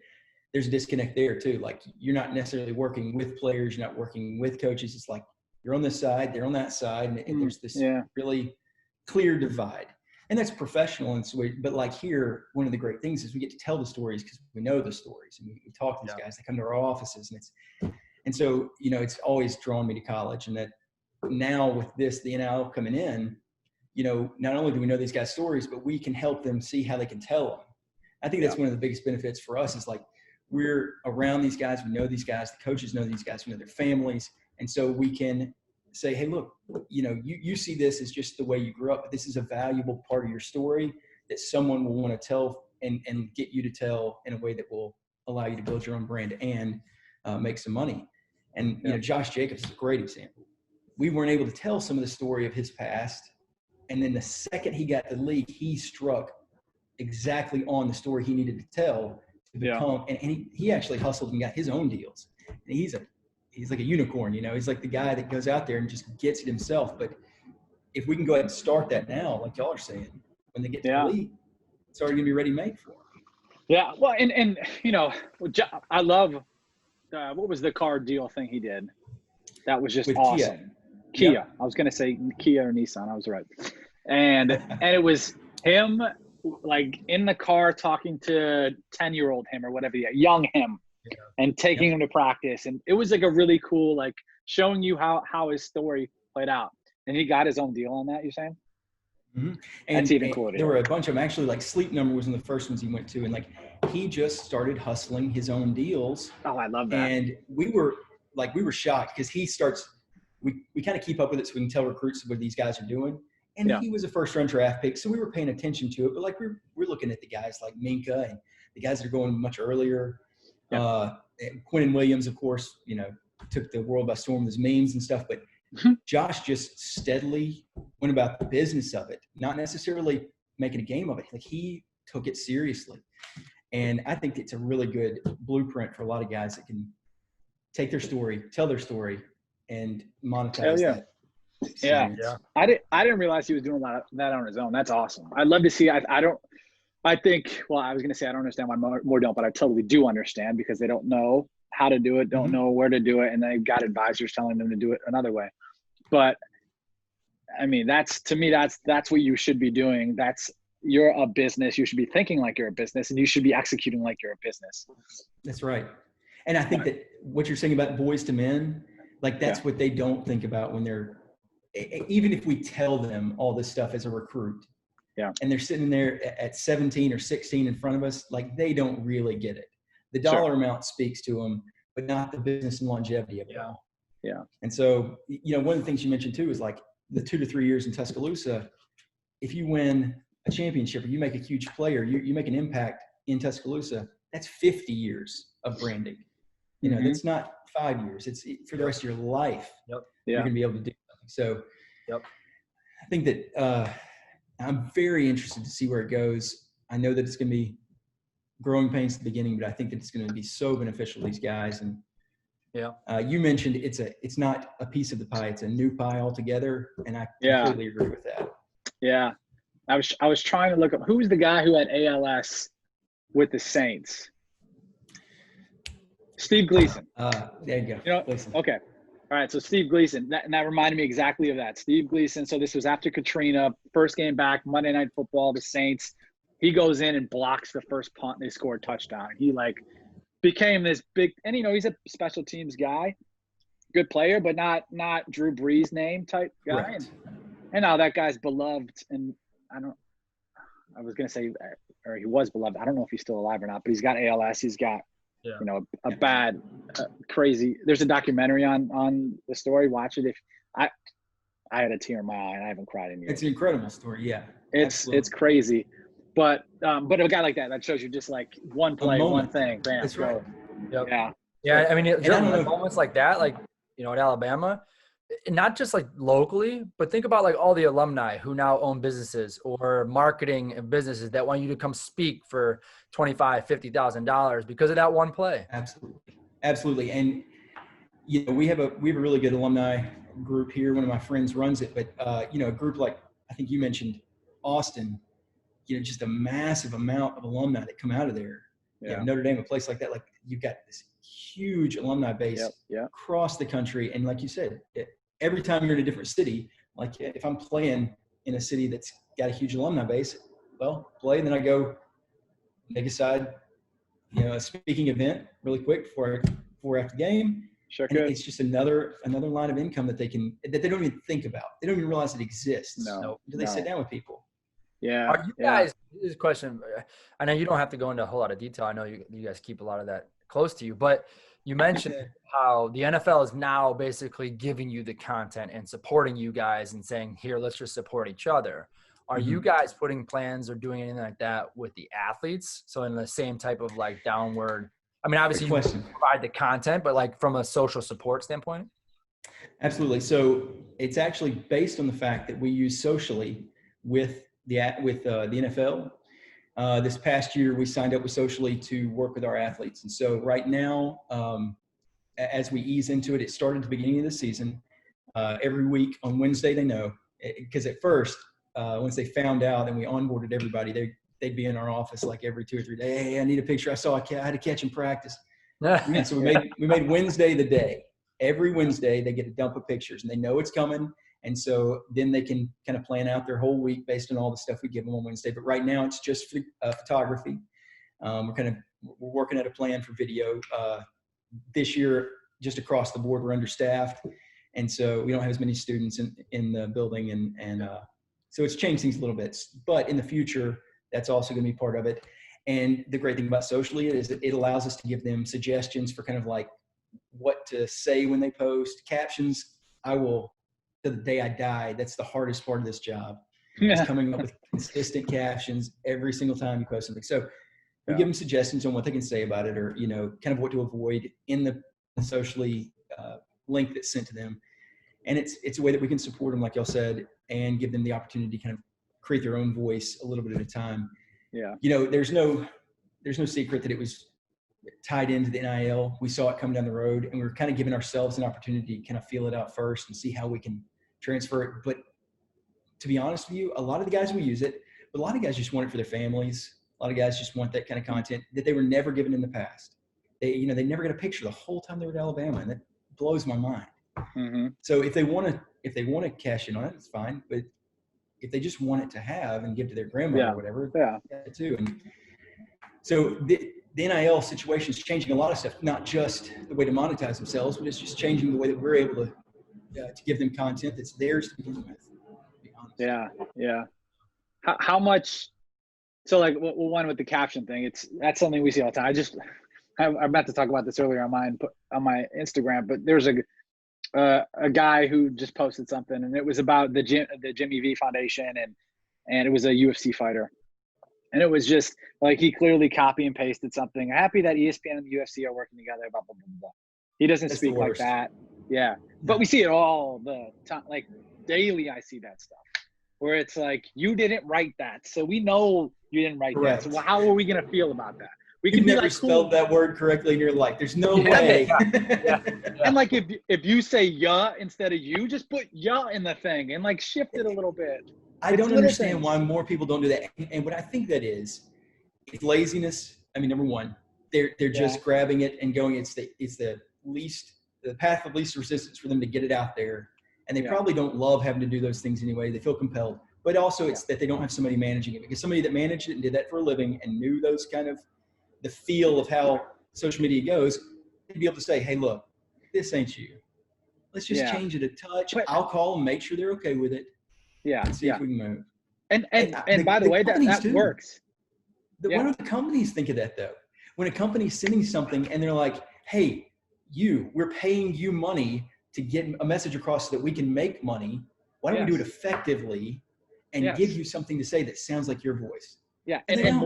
there's a disconnect there too. Like you're not necessarily working with players, you're not working with coaches. It's like you're on this side, they're on that side, and there's this really clear divide. And that's professional and so but like here, one of the great things is we get to tell the stories because we know the stories and we talk to these guys. They come to our offices and so it's always drawn me to college. And that now with the NIL coming in, not only do we know these guys' stories, but we can help them see how they can tell them. I think that's one of the biggest benefits for us is like we're around these guys. We know these guys. The coaches know these guys. We know their families. And so we can say, hey, look, you see this as just the way you grew up. But this is a valuable part of your story that someone will want to tell and get you to tell in a way that will allow you to build your own brand and make some money. And, Josh Jacobs is a great example. We weren't able to tell some of the story of his past. And then the second he got the league, he struck exactly on the story he needed to tell to become, and he actually hustled and got his own deals. And he's like a unicorn, he's like the guy that goes out there and just gets it himself. But if we can go ahead and start that now, like y'all are saying, when they get to the league, it's already gonna be ready-made for them. Yeah, well, and I love what was the car deal thing he did? That was just with awesome. Kia. Yep. I was gonna say Kia or Nissan. I was right. And it was him like in the car talking to 10-year-old him or whatever, young him, and taking him to practice. And it was like a really cool, like showing you how his story played out. And he got his own deal on that, you're saying? Mm-hmm. And that's even cooler. There were a bunch of them. Actually, like Sleep Number was one of the first ones he went to. And like he just started hustling his own deals. Oh, I love that. And we were shocked because he starts – we kind of keep up with it so we can tell recruits what these guys are doing. And he was a first-round draft pick, so we were paying attention to it. But, like, we're looking at the guys like Minka and the guys that are going much earlier. Quentin Williams, of course, took the world by storm with his memes and stuff. But Josh just steadily went about the business of it, not necessarily making a game of it. Like, he took it seriously. And I think it's a really good blueprint for a lot of guys that can take their story, tell their story, and monetize that. Yeah. I didn't realize he was doing a lot of that on his own. That's awesome. I'd love to see. I think, well, I was going to say, I don't understand why more don't, but I totally do understand, because they don't know how to do it, don't know where to do it. And they've got advisors telling them to do it another way. But I mean, to me, that's what you should be doing. You're a business. You should be thinking like you're a business, and you should be executing like you're a business. That's right. And I think that what you're saying about boys to men, like that's what they don't think about when they're, even if we tell them all this stuff as a recruit, and they're sitting there at 17 or 16 in front of us, like they don't really get it. The dollar amount speaks to them, but not the business and longevity of it all. Yeah. And so, one of the things you mentioned too is like the 2 to 3 years in Tuscaloosa. If you win a championship or you make a huge player, you make an impact in Tuscaloosa, that's 50 years of branding. That's not 5 years. It's for the rest of your life. You're going to be able to do something. So I think that I'm very interested to see where it goes. I know that it's going to be growing pains at the beginning, but I think that it's going to be so beneficial to these guys. And you mentioned it's not a piece of the pie; it's a new pie altogether, and I completely agree with that. Yeah, I was trying to look up who's the guy who had ALS with the Saints. Steve Gleason. There you go. Gleason. Okay. All right. So Steve Gleason, that reminded me exactly of that. Steve Gleason. So this was after Katrina, first game back, Monday Night Football, the Saints. He goes in and blocks the first punt. And they score a touchdown. He became this big, and he's a special teams guy, good player, but not Drew Brees name type guy. Right. And now that guy's beloved. And I was going to say, or he was beloved. I don't know if he's still alive or not, but he's got ALS. He's got, a bad, crazy. There's a documentary on the story. Watch it. If I had a tear in my eye, and I haven't cried in years. It's an incredible story. Yeah, it's crazy, but a guy like that shows you just like one play, one thing. Bam, that's right. Yeah. I mean, moments like that, like at Alabama, not just like locally, but think about like all the alumni who now own businesses or marketing and businesses that want you to come speak for $25,000, $50,000 because of that one play. Absolutely. And we have a really good alumni group here. One of my friends runs it, but a group like I think you mentioned Austin, just a massive amount of alumni that come out of there. Notre Dame, a place like that, like you've got this huge alumni base across the country. And like you said, every time you're in a different city, like if I'm playing in a city that's got a huge alumni base, play, and then I go make a speaking event really quick before after the game. Sure. And it's just another line of income that they don't even think about. They don't even realize it exists. No. Until they sit down with people. Yeah. Are you guys, this is a question. I know you don't have to go into a whole lot of detail. I know you guys keep a lot of that close to you, but you mentioned how the NFL is now basically giving you the content and supporting you guys and saying, here, let's just support each other. Are you guys putting plans or doing anything like that with the athletes? So in the same type of like downward, I mean, obviously you provide the content, but like from a social support standpoint? Absolutely. So it's actually based on the fact that we use socially with the NFL. This past year, we signed up with Socially to work with our athletes. And so right now, as we ease into it, it started at the beginning of the season. Every week on Wednesday, they know. Because at first, once they found out and we onboarded everybody, they'd be in our office like every 2 or 3 days. Hey, I need a picture. I had a catch in practice. So we made Wednesday the day. Every Wednesday, they get a dump of pictures, and they know it's coming. And so then they can kind of plan out their whole week based on all the stuff we give them on Wednesday. But right now it's just photography. We're working at a plan for video. This year, just across the board, we're understaffed. And so we don't have as many students in the building. And so it's changed things a little bit. But in the future, that's also going to be part of it. And the great thing about Socially is that it allows us to give them suggestions for kind of like what to say when they post. Captions, I will, to the day I die, that's the hardest part of this job. Is coming up with consistent captions every single time you post something. So we give them suggestions on what they can say about it, or kind of what to avoid in the Socially link that's sent to them. And it's a way that we can support them, like y'all said, and give them the opportunity to kind of create their own voice a little bit at a time. Yeah. There's no there's no secret that it was tied into the NIL. We saw it come down the road, and we were kind of giving ourselves an opportunity to kind of feel it out first and see how we can transfer it. But to be honest with you, a lot of the guys will use it, but a lot of guys just want it for their families. A lot of guys just want that kind of content that they were never given in the past. They never got a picture the whole time they were at Alabama, and that blows my mind. Mm-hmm. So if they want to cash in on it, it's fine. But if they just want it to have and give to their grandmother or whatever, that too. And so the NIL situation is changing a lot of stuff, not just the way to monetize themselves, but it's just changing the way that we're able to give them content that's theirs to begin with. To be honest. Yeah. How much? So like one with the caption thing, that's something we see all the time. I'm about to talk about this earlier on my Instagram, but there's a guy who just posted something, and it was about the Jimmy V Foundation, and it was a UFC fighter. And it was just like he clearly copy and pasted something. Happy that ESPN and the UFC are working together, blah, blah, blah, blah. He doesn't speak like that. Yeah. But we see it all the time. Like daily I see that stuff where it's like, you didn't write that. So we know you didn't write that. So how are we going to feel about that? We can never spelled that word correctly in your life. There's no way. And like if you say ya instead of you, just put ya in the thing and like shift it a little bit. I don't understand why more people don't do that. And what I think that is laziness. I mean, number one, they're just grabbing it and going. It's the path of least resistance for them to get it out there. And they probably don't love having to do those things anyway. They feel compelled. But also it's that they don't have somebody managing it, because somebody that managed it and did that for a living and knew those kind of the feel of how social media goes, they'd be able to say, hey, look, this ain't you. Let's just change it a touch. I'll call them, make sure they're okay with it. Yeah. And see if we can move. And by the way, that works. What do the companies think of that though? When a company's sending something and they're like, hey, we're paying you money to get a message across so that we can make money. Why don't we do it effectively and give you something to say that sounds like your voice? Yeah. And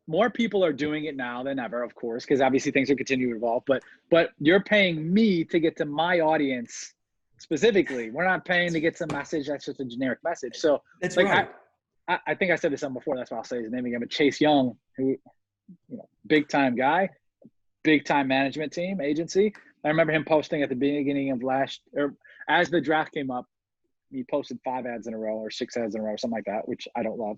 more people are doing it now than ever, of course, because obviously things are continuing to evolve. But you're paying me to get to my audience specifically. We're not paying to get some message that's just a generic message. So that's like, right. I think I said this on before. That's why I'll say his name again. But Chase Young, who, big time guy, big time management team agency. I remember him posting at the beginning of as the draft came up, he posted 5 ads in a row or 6 ads in a row, something like that, which I don't love.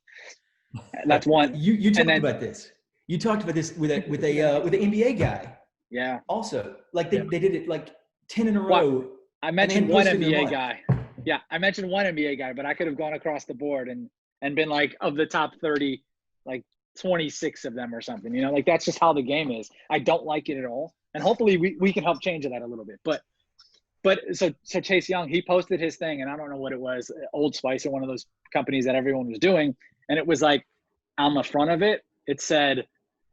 And that's one. You talked about this. You talked about this with an NBA guy. Yeah. Also, like they did it like 10 in a row. I mentioned one NBA guy. Yeah, I mentioned one NBA guy, but I could have gone across the board and been like, of the top 30, like 26 of them or something. Like that's just how the game is. I don't like it at all. And hopefully we can help change that a little bit. But so Chase Young, he posted his thing, and I don't know what it was, Old Spice or one of those companies that everyone was doing. And it was like on the front of it, it said,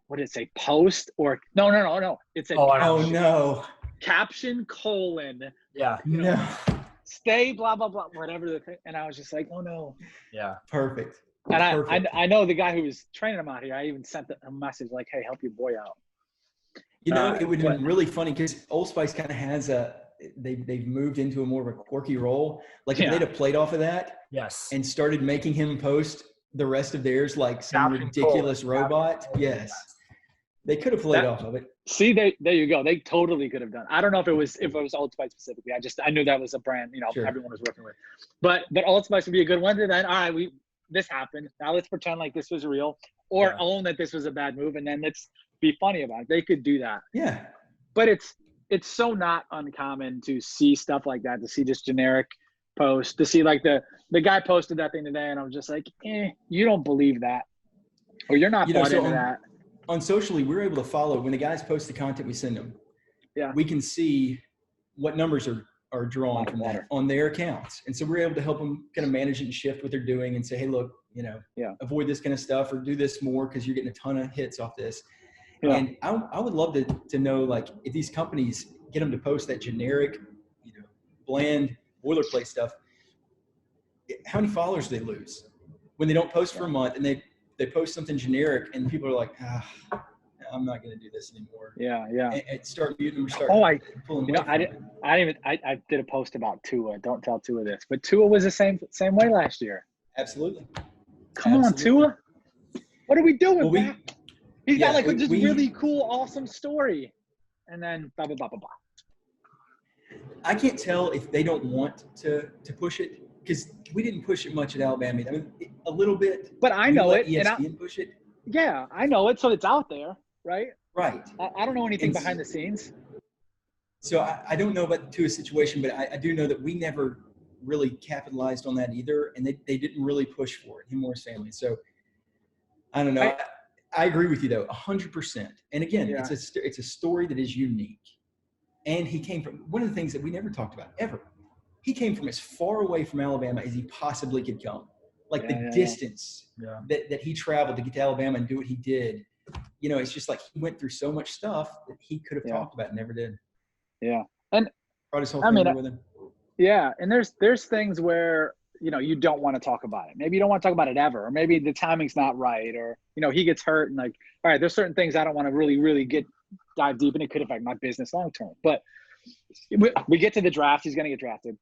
what did it say? Post or no. It said, caption colon. Yeah. Stay blah, blah, blah, whatever the thing. And I was just like, oh no. Yeah. Perfect. And I know the guy who was training him out here, I even sent a message like, hey, help your boy out. It would have been really funny because Old Spice kind of has they've moved into a more of a quirky role. Like if they'd have played off of that and started making him post the rest of theirs like some ridiculous robot. Yes. They could have played off of it. See, there you go. They totally could have done. I don't know if it was Old Spice specifically. I knew that was a brand, everyone was working with. But Old Spice would be a good one. And then, all right, this happened. Now let's pretend like this was real, or own that this was a bad move, and then let's be funny about it. They could do that. Yeah. But it's so not uncommon to see stuff like that, to see just generic posts, to see like the guy posted that thing today, and I was just like, you don't believe that, or you're not bought into that. On socially, we're able to follow when the guys post the content we send them. Yeah. We can see what numbers are drawn from that on their accounts. And so we're able to help them kind of manage it and shift what they're doing and say, hey, look, avoid this kind of stuff or do this more because you're getting a ton of hits off this. Yeah. And I would love to know, like, if these companies get them to post that generic, bland boilerplate stuff, how many followers do they lose when they don't post for a month and they post something generic and people are like, I'm not going to do this anymore. Yeah. And start muting them. I did a post about Tua. Don't tell Tua this, but Tua was the same way last year. Absolutely. Come on, Tua. What are we doing? He's got like just really cool, awesome story. And then blah, blah, blah, blah, blah. I can't tell if they don't want to push it, because we didn't push it much at Alabama. I mean, a little bit. But I know it. ESPN push it. Yeah, I know it. So it's out there, right? Right. I don't know anything behind the scenes. So I don't know about the Tua situation, but I do know that we never really capitalized on that either, and they didn't really push for it, him or his family. So I don't know. I agree with you though, 100%. And again, it's a story that is unique. And he came from one of the things that we never talked about ever. He came from as far away from Alabama as he possibly could come. Like the distance that he traveled to get to Alabama and do what he did. You know, it's just like he went through so much stuff that he could have talked about and never did. Yeah. And brought his whole family with him. Yeah. And there's things where, you know, you don't want to talk about it. Maybe you don't want to talk about it ever, or maybe the timing's not right, or, you know, he gets hurt and like, all right, there's certain things I don't want to really, really dive deep in. It could affect my business long term. But we get to the draft. He's going to get drafted.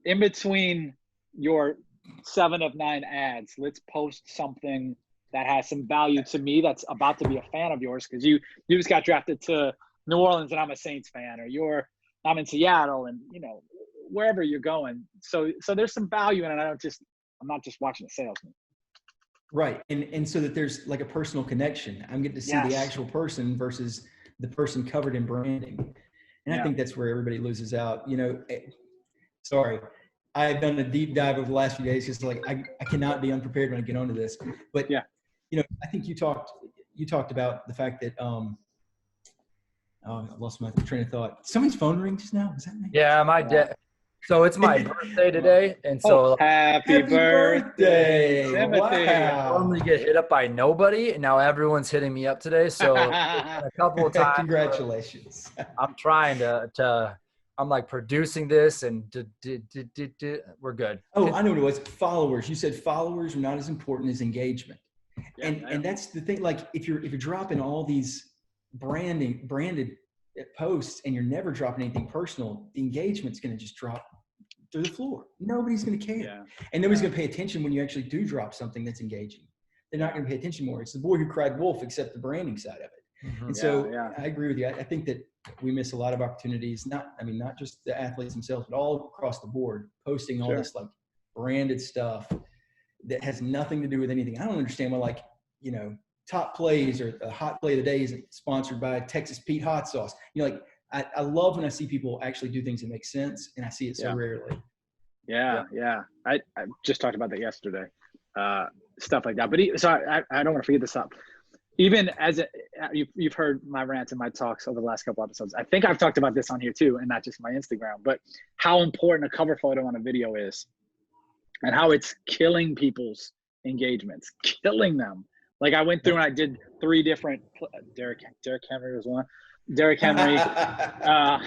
In between your 7 of 9 ads, let's post something that has some value to me that's about to be a fan of yours, because you just got drafted to New Orleans and I'm a Saints fan, or I'm in Seattle and, you know, wherever you're going. So there's some value in it. I'm not just watching a salesman. Right. And so that there's like a personal connection. I'm getting to see the actual person versus the person covered in branding. And I think that's where everybody loses out. You know, sorry, I've done a deep dive over the last few days. Just like, I cannot be unprepared when I get onto this, but you know, I think you talked about the fact that, I lost my train of thought. Somebody's phone ring just now. Is that me? Yeah, my dad. So it's my birthday today, and so happy birthday, Timothy! I normally get hit up by nobody, and now everyone's hitting me up today. So a couple of times. Congratulations! I'm trying to. I'm like producing this, and we're good. Oh, I know what it was. Followers. You said followers are not as important as engagement, and that's the thing. Like if you're dropping all these branded posts and you're never dropping anything personal, the engagement's going to just drop through the floor. Nobody's going to care. And nobody's going to pay attention when you actually do drop something that's engaging. They're not going to pay attention more. It's the boy who cried wolf, except the branding side of it. Mm-hmm. And so I agree with you. I think that we miss a lot of opportunities, not just the athletes themselves, but all across the board, posting all this like branded stuff that has nothing to do with anything. I don't understand why, like, you know, top plays or the hot play of the day is sponsored by Texas Pete hot sauce. You know, like I love when I see people actually do things that make sense, and I see it so rarely. Yeah. I just talked about that yesterday, stuff like that. But so I don't want to forget this up. Even as you've heard my rants and my talks over the last couple episodes. I think I've talked about this on here too, and not just my Instagram, but how important a cover photo on a video is, and how it's killing people's engagements, killing them. Like I went through and I did 3 different. Derrick Henry was one. Derrick Henry. But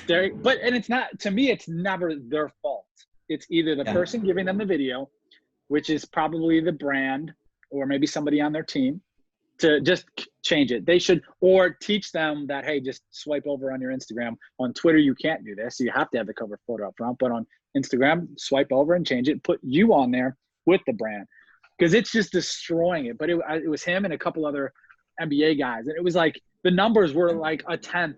it's not, to me, it's never their fault. It's either the person giving them the video, which is probably the brand or maybe somebody on their team, to just change it. They should, or teach them that, hey, just swipe over on your Instagram. On Twitter, you can't do this. So you have to have the cover photo up front. But on Instagram, swipe over and change it. Put you on there with the brand. Because it's just destroying it. But it was him and a couple other NBA guys. And it was like the numbers were like a 10th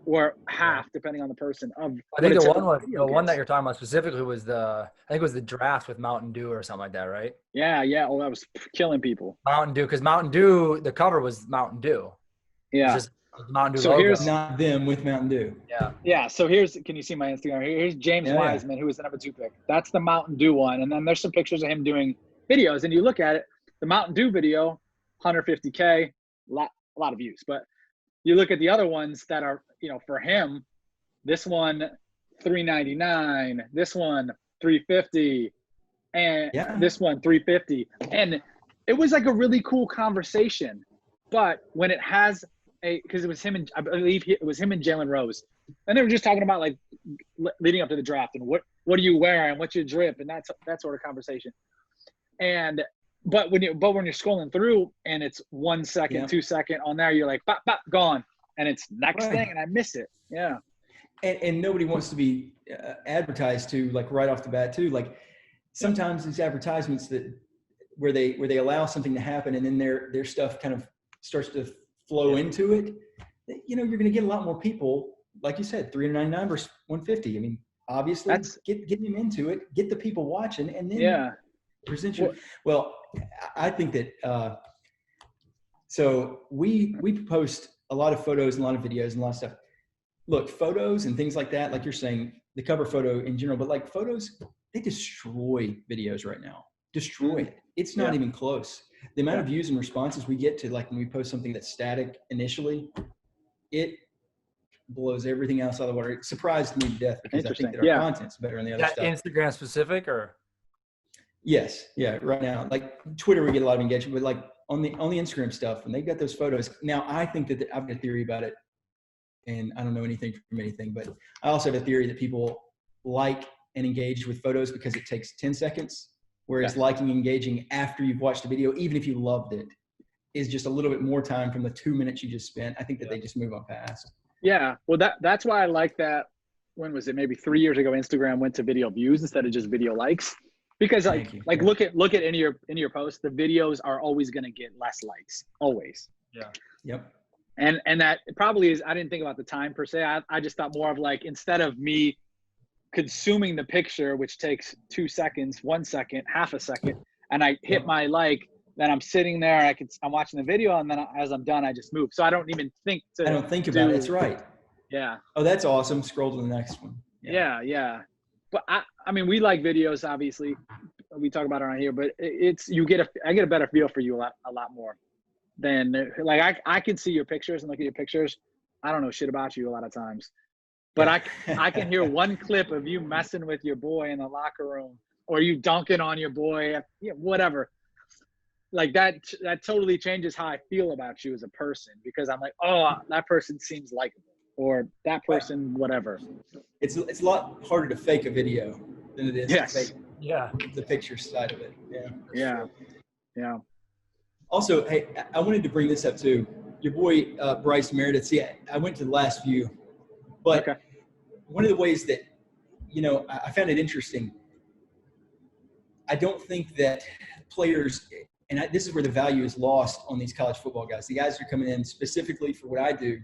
or half, depending on the person. I think the one that you're talking about specifically was I think it was the draft with Mountain Dew or something like that, right? Yeah. Oh, that was killing people. Mountain Dew, because Mountain Dew, the cover was Mountain Dew. Yeah. Just Mountain Dew so logo. Here's not them with Mountain Dew. Yeah. So can you see my Instagram? Here's James Wiseman, who was the number 2 pick. That's the Mountain Dew one. And then there's some pictures of him doing videos, and you look at it, the Mountain Dew video, 150K, a lot of views. But you look at the other ones that are, you know, for him, this one $3.99, this one $3.50, and this one $3.50. And it was like a really cool conversation. But when it has because it was him and I believe it was him and Jalen Rose, and they were just talking about like leading up to the draft and what are you wearing, what's your drip, and that sort of conversation. And but when you're scrolling through and it's 1 second, 2 second on there, you're like, bop, bop, gone. And it's next thing, and I miss it. Yeah. And nobody wants to be advertised to, like, right off the bat too. Like sometimes these advertisements that where they allow something to happen and then their stuff kind of starts to flow into it, you know, you're going to get a lot more people, like you said, 399 versus 150. I mean, obviously, get them into it, get the people watching, and then present your. Well, I think that so we post a lot of photos and a lot of videos and a lot of stuff. Look, photos and things like that, like you're saying, the cover photo in general, but like photos, they destroy videos right now. Destroy it. It's not even close. The amount of views and responses we get to, like when we post something that's static initially, it blows everything else out of the water. It surprised me to death because I think that our content's better than the other stuff. Instagram specific or? Yes. Yeah. Right now, like Twitter, we get a lot of engagement, but like on the Instagram stuff, when they got those photos. Now, I think that I've got a theory about it, and I don't know anything from anything, but I also have a theory that people like and engage with photos because it takes 10 seconds, whereas liking and engaging after you've watched the video, even if you loved it, is just a little bit more time from the 2 minutes you just spent. I think that they just move on past. Yeah. Well, that's why I like that. When was it? Maybe 3 years ago, Instagram went to video views instead of just video likes. Because look at in your post, the videos are always going to get less likes, always. Yeah. Yep. And that probably is, I didn't think about the time per se. I just thought more of like, instead of me consuming the picture, which takes 2 seconds, 1 second, half a second, and I hit my like, then I'm sitting there, I'm watching the video, and then as I'm done, I just move. So I don't even think to. I don't think about it. It's right. Yeah. Oh, that's awesome. Scroll to the next one. Yeah. But I mean, we like videos, obviously. We talk about it around here, but I get a better feel for you a lot more than like I can see your pictures and look at your pictures. I don't know shit about you a lot of times, but I can hear one clip of you messing with your boy in the locker room, or you dunking on your boy, whatever. Like that totally changes how I feel about you as a person, because I'm like, oh, that person seems likable, or that person, whatever. It's a lot harder to fake a video than it is to fake the picture side of it. Yeah. Also, hey, I wanted to bring this up too. Your boy Bryce Meredith. See, I went to the last view, but one of the ways that, you know, I found it interesting. I don't think that players, and this is where the value is lost on these college football guys. The guys who are coming in specifically for what I do.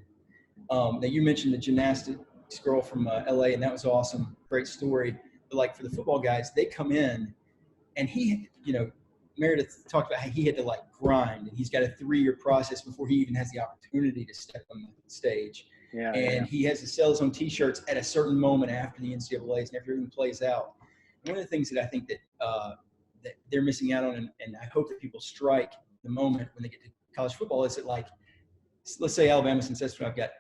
Now you mentioned the gymnastics girl from LA, and that was awesome. Great story. But like for the football guys, they come in, and Meredith talked about how he had to like grind, and he's got a 3-year process before he even has the opportunity to step on the stage. He has to sell his own T-shirts at a certain moment after the NCAA's and everything plays out. And one of the things that I think that that they're missing out on, and I hope that people strike the moment when they get to college football, is that, like, let's say Alabama, since that's what I've got,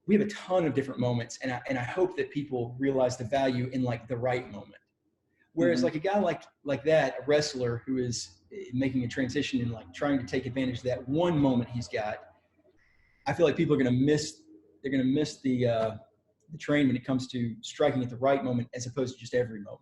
we have a ton of different moments, and I hope that people realize the value in like the right moment. Whereas like a guy like that, a wrestler who is making a transition and like trying to take advantage of that one moment he's got, I feel like people are going to miss. They're going to miss the train when it comes to striking at the right moment, as opposed to just every moment.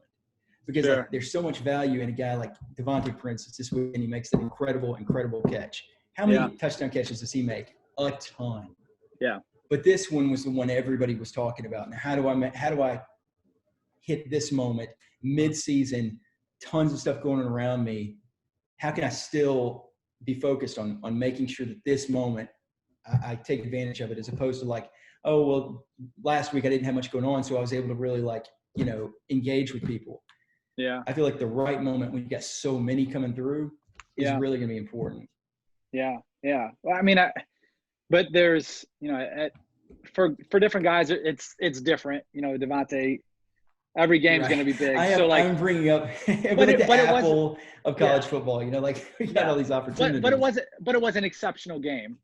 Because like, there's so much value in a guy like Devontae Prince. It's this week, and he makes that incredible catch. How many touchdown catches does he make? A ton. Yeah. But this one was the one everybody was talking about. Now, how do I hit this moment mid-season? Tons of stuff going on around me. How can I still be focused on making sure that this moment I take advantage of it, as opposed to like, oh, well, last week I didn't have much going on, so I was able to really engage with people. Yeah. I feel like the right moment when you got so many coming through is really going to be important. Yeah. Yeah. Well, I mean, but there's, for different guys, it's different. Devontae, every game's going to be big. I'm bringing up the Apple of college football. We got all these opportunities. But it was an exceptional game.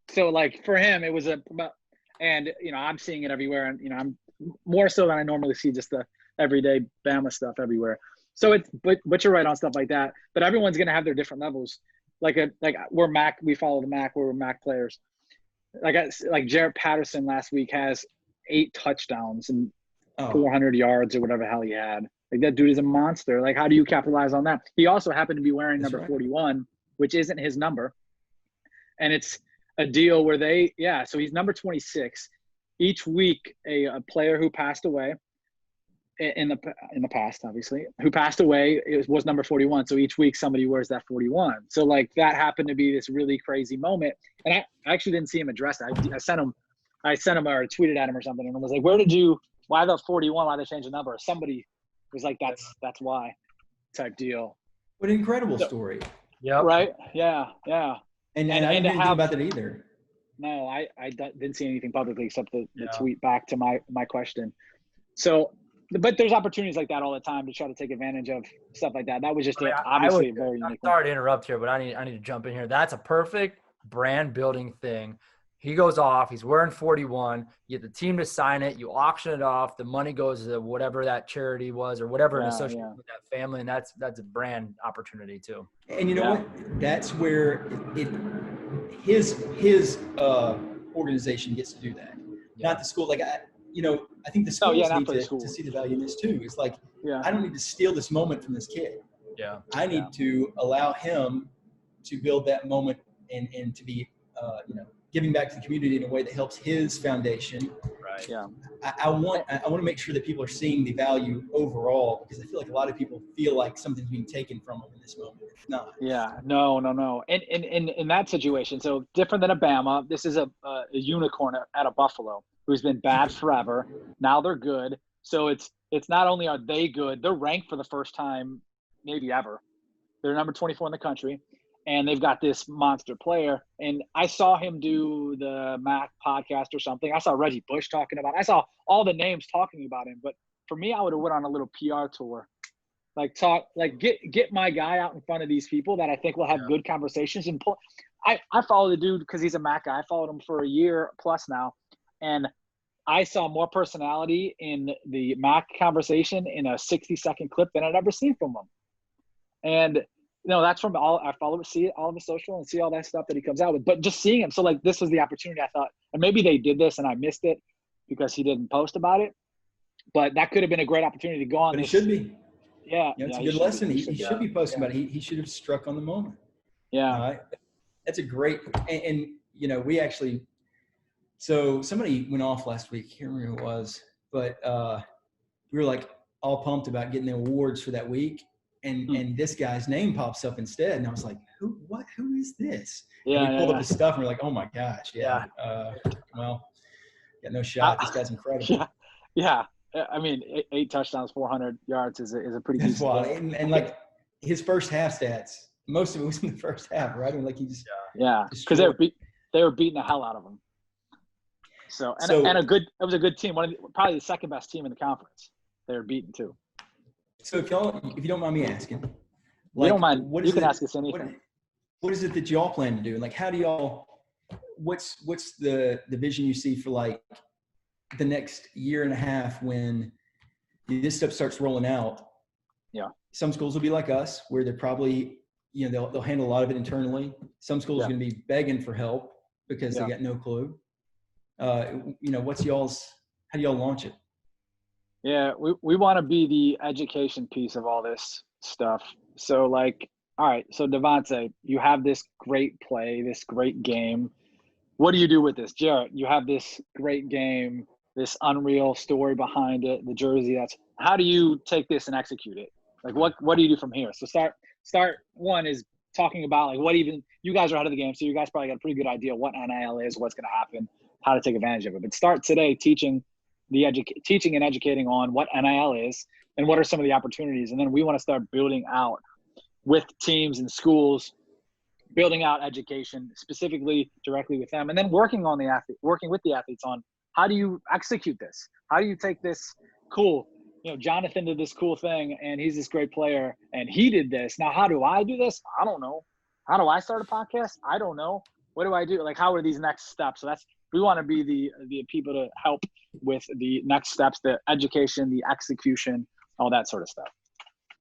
So like for him, it was and I'm seeing it everywhere, and I'm more so than I normally see just the everyday Bama stuff everywhere. So but you're right on stuff like that. But everyone's going to have their different levels. Like we're MAC, we follow the MAC, we're MAC players. Like Jarrett Patterson last week has 8 touchdowns and 400 yards or whatever the hell he had. Like that dude is a monster. Like, how do you capitalize on that? He also happened to be wearing number 41, which isn't his number. And it's a deal where so he's number 26. Each week, a player who passed away in the past, obviously, who passed away. It was number 41. So each week somebody wears that 41. So like that happened to be this really crazy moment. And I actually didn't see him address it. I sent him or tweeted at him or something and was like, why the 41? Why they change the number? Somebody was like, that's why type deal. What an incredible story. Yeah. Right. Yeah. Yeah. And I didn't hear anything about that either. No, I didn't see anything publicly except the tweet back to my question. So, but there's opportunities like that all the time to try to take advantage of stuff like that. That was just obviously very unique. I'm sorry to interrupt here, but I need to jump in here. That's a perfect brand building thing. He goes off. He's wearing 41. You get the team to sign it. You auction it off. The money goes to whatever that charity was or whatever in association with that family, and that's a brand opportunity too. And you know what? That's where his organization gets to do that, not the school. Like I think the schools need to see the value in this too. It's like, I don't need to steal this moment from this kid. Yeah. I need to allow him to build that moment and to be, giving back to the community in a way that helps his foundation. Right. Yeah. I want to make sure that people are seeing the value overall, because I feel like a lot of people feel like something's being taken from them in this moment. It's not. Yeah. No. And in that situation, so different than Bama, this is a unicorn out of Buffalo who's been bad forever. Now they're good. So it's not only are they good, they're ranked for the first time maybe ever. They're number 24 in the country. And they've got this monster player. And I saw him do the Mac podcast or something. I saw Reggie Bush talking about it. I saw all the names talking about him. But for me, I would have went on a little PR tour. Get my guy out in front of these people that I think will have good conversations. And I follow the dude because he's a Mac guy. I followed him for a year plus now. And I saw more personality in the Mac conversation in a 60-second clip than I'd ever seen from him. And that's from I follow, see all of his social and see all that stuff that he comes out with. But just seeing him, so like this was the opportunity I thought, and maybe they did this and I missed it because he didn't post about it. But that could have been a great opportunity to go on. But it should be. Yeah, it's a good lesson. He should be posting about it. He should have struck on the moment. Yeah, that's a great. And we actually. So somebody went off last week. I can't remember who it was, but we were like all pumped about getting the awards for that week. And this guy's name pops up instead. And I was like, who is this? Yeah. And we pulled up his stuff and we're like, oh my gosh. Yeah. Well, got no shot. This guy's incredible. Yeah. I mean, 8 touchdowns, 400 yards is a pretty decent. Wild. And like his first half stats, most of it was in the first half, right? I mean, like he just. Yeah. Because they were beating the hell out of him. So it was a good team. Probably the second best team in the conference. They were beaten too. So if you don't mind me asking, you don't mind, you can ask us anything. What is it that y'all plan to do? Like, how do y'all? What's the vision you see for like the next year and a half when this stuff starts rolling out? Yeah. Some schools will be like us, where they're probably they'll handle a lot of it internally. Some schools are going to be begging for help because they got no clue. What's y'all's? How do y'all launch it? Yeah, we want to be the education piece of all this stuff. So like, all right, so Devontae, you have this great play, this great game. What do you do with this? Jarrett, you have this great game, this unreal story behind it, the jersey. How do you take this and execute it? Like what do you do from here? So start one is talking about like you guys are ahead of the game, so you guys probably got a pretty good idea what NIL is, what's going to happen, how to take advantage of it. But start today teaching and educating on what NIL is and what are some of the opportunities. And then we want to start building out with teams and schools, building out education specifically directly with them, and then working with the athletes on how do you execute this? How do you take this cool, Jonathan did this cool thing and he's this great player and he did this. Now, how do I do this? I don't know. How do I start a podcast? I don't know. What do I do? Like, how are these next steps? So we want to be the people to help with the next steps, the education, the execution, all that sort of stuff.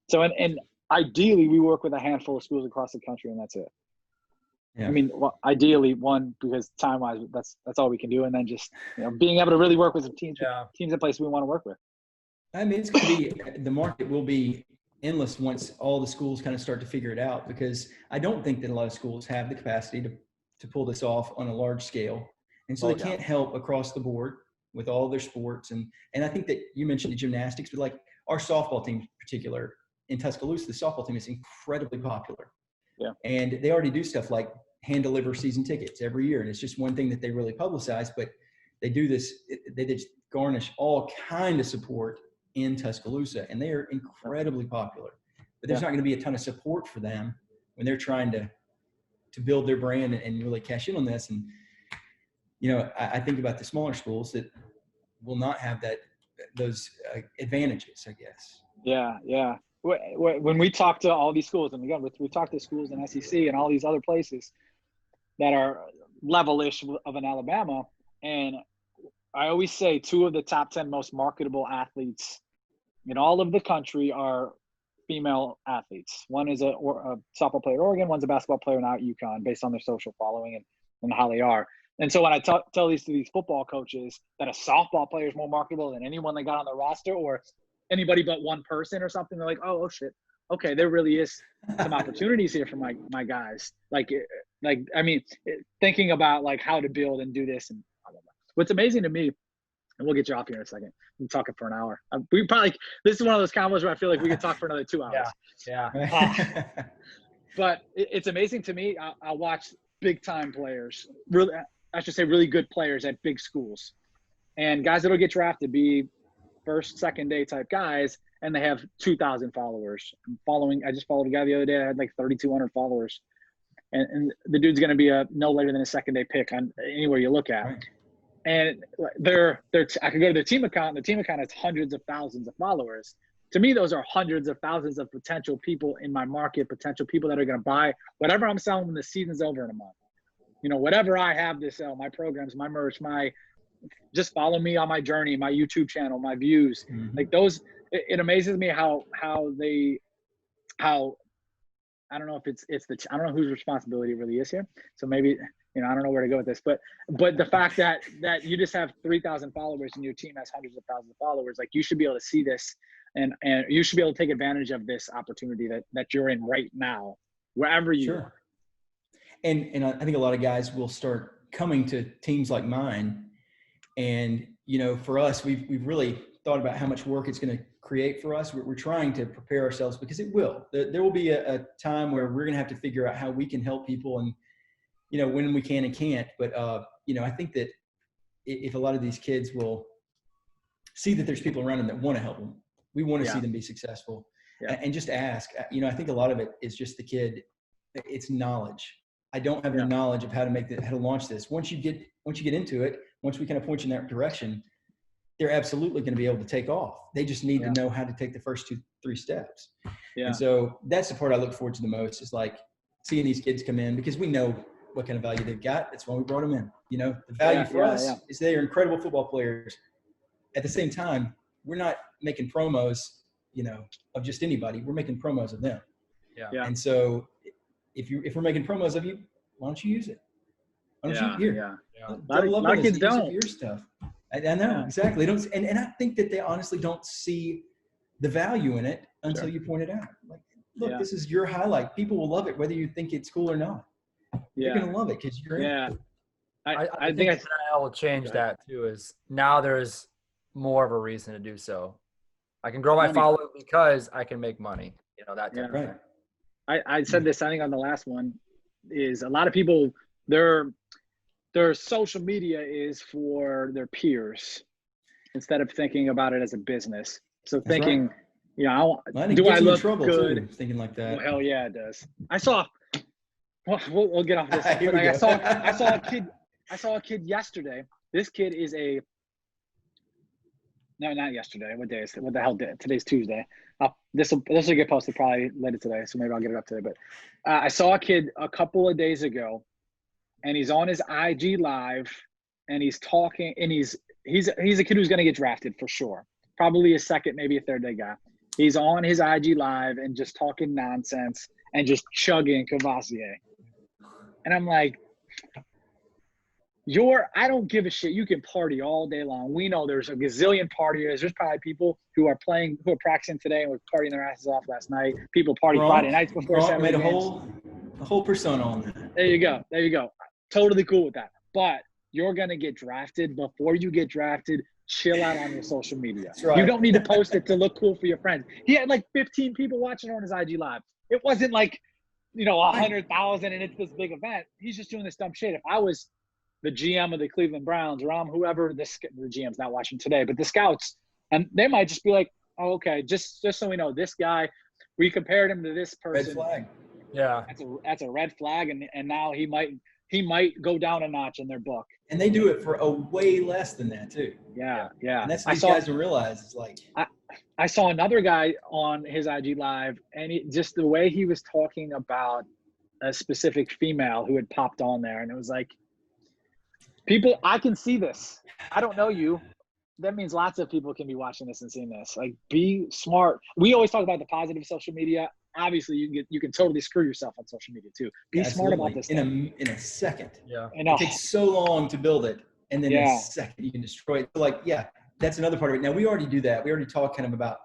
So, and ideally we work with a handful of schools across the country and that's it. Yeah. I mean, ideally one, because time wise, that's all we can do. And then just, being able to really work with some teams in place we want to work with. I mean, it's going to be, the market will be endless once all the schools kind of start to figure it out, because I don't think that a lot of schools have the capacity to pull this off on a large scale. And so they can't help across the board. with all their sports. And I think that you mentioned the gymnastics, but like our softball team in particular in Tuscaloosa, the softball team is incredibly popular. Yeah. And they already do stuff like hand deliver season tickets every year. And it's just one thing that they really publicize, but they do this, they just garnish all kind of support in Tuscaloosa, and they are incredibly popular. But there's not going to be a ton of support for them when they're trying to build their brand and really cash in on this. And, you know, I think about the smaller schools that will not have those advantages, I guess. Yeah, yeah. When we talk to all these schools, and again, we talk to schools in SEC and all these other places that are level-ish of an Alabama, and I always say 2 of the top 10 most marketable athletes in all of the country are female athletes. One is a softball player at Oregon, one's a basketball player now at UConn, based on their social following and how they are. And so when I tell these to these football coaches that a softball player is more marketable than anyone they got on their roster or anybody but one person or something, they're like, oh shit, okay, there really is some opportunities here for my guys. Like I mean, thinking about like how to build and do this. And what's amazing to me, and we'll get you off here in a second. I'm talking for an hour. This is one of those combos where I feel like we could talk for another 2 hours. Yeah. But it's amazing to me. I watch big time players, really good players at big schools, and guys that'll get drafted be first, second day type guys, and they have 2,000 followers. I just followed a guy the other day that had like 3,200 followers, and the dude's going to be no later than a second day pick on anywhere you look at. Right. And I could go to their team account, and the team account has hundreds of thousands of followers. To me, those are hundreds of thousands of potential people in my market, potential people that are going to buy whatever I'm selling when the season's over in a month. You know, whatever I have to sell, my programs, my merch, just follow me on my journey, my YouTube channel, my views. Mm-hmm. Like those, it amazes me how I don't know if I don't know whose responsibility it really is here. So maybe, you know, I don't know where to go with this, but the fact that you just have 3,000 followers and your team has hundreds of thousands of followers, like you should be able to see this and you should be able to take advantage of this opportunity that you're in right now, wherever you are. And I think a lot of guys will start coming to teams like mine. And, you know, for us, we've really thought about how much work it's going to create for us. We're trying to prepare ourselves because it will. There will be a time where we're going to have to figure out how we can help people and, you know, when we can and can't. But, you know, I think that if a lot of these kids will see that there's people around them that want to help them, we want to see them be successful and just ask. You know, I think a lot of it is just the kid. It's knowledge. I don't have the knowledge of how to launch this. Once you get into it, once we kind of point you in that direction, they're absolutely going to be able to take off. They just need to know how to take the first 2-3 steps. Yeah. And so that's the part I look forward to the most, is like seeing these kids come in, because we know what kind of value they've got. That's why we brought them in. You know, the value for us is they are incredible football players. At the same time, we're not making promos, you know, of just anybody. We're making promos of them. Yeah. And so if we're making promos of you, why don't you use it? Why don't you hear? A lot of kids don't. Your stuff. I know, exactly. They don't, and I think that they honestly don't see the value in it until you point it out. Like, look, this is your highlight. People will love it whether you think it's cool or not. You're going to love it because you're in it. I think I will change that too. Is now there's more of a reason to do so. I can grow my following because I can make money. You know, that type of thing. I said this, I think, on the last one, is a lot of people, their social media is for their peers instead of thinking about it as a business. So thinking, you know, do I look good? Too, thinking like that. Well, hell yeah, it does. We'll get off this. I saw a kid yesterday. This kid is no, not yesterday. What day is it? What the hell day? Today's Tuesday. This will get posted probably later today, so maybe I'll get it up today. But I saw a kid a couple of days ago, and he's on his IG live, and he's talking, and he's a kid who's going to get drafted for sure. Probably a second, maybe a third day guy. He's on his IG live and just talking nonsense and just chugging Cavassier. And I'm like, I don't give a shit. You can party all day long. We know there's a gazillion partiers. There's probably people who are practicing today and were partying their asses off last night. People party Friday nights before Saturday made games. a whole persona on that. There you go. Totally cool with that. But you're going to get drafted. Before you get drafted, chill out on your social media. That's right. You don't need to post it to look cool for your friends. He had like 15 people watching on his IG Live. It wasn't like, 100,000 and it's this big event. He's just doing this dumb shit. If I was the GM of the Cleveland Browns, or I'm whoever, the GM's not watching today, but the scouts, and they might just be like, oh, okay, just so we know, this guy, we compared him to this person. Red flag. Yeah. That's a red flag, and now he might go down a notch in their book. And they do it for a way less than that too. Yeah. And that's what these guys don't realize. It's like I saw another guy on his IG Live, and just the way he was talking about a specific female who had popped on there, and it was like, people, I can see this. I don't know you. That means lots of people can be watching this and seeing this. Like, be smart. We always talk about the positive social media. Obviously, you can totally screw yourself on social media too. Be smart about this in a second. Yeah. It takes so long to build it, and then in a second you can destroy it. So like, that's another part of it. Now, we already do that. We already talked kind of about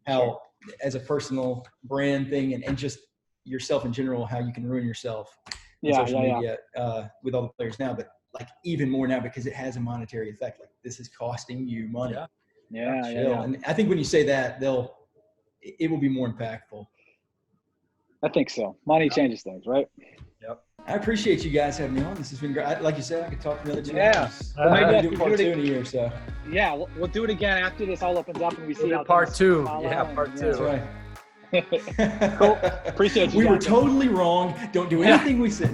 how, as a personal brand thing, and just yourself in general, how you can ruin yourself on social media with all the players now. But like even more now, because it has a monetary effect. Like, this is costing you money. Yeah. And I think when you say that, it will be more impactful. I think so. Money changes things, right? Yep. I appreciate you guys having me on. This has been great. Like you said, I could talk for another 2 hours. Well, maybe do part 2 in a year, so. Yeah, we'll do it again after this all opens up and we see how part 2. Yeah, part 2. That's right. Cool. Appreciate you. We were totally wrong. Don't do anything we said.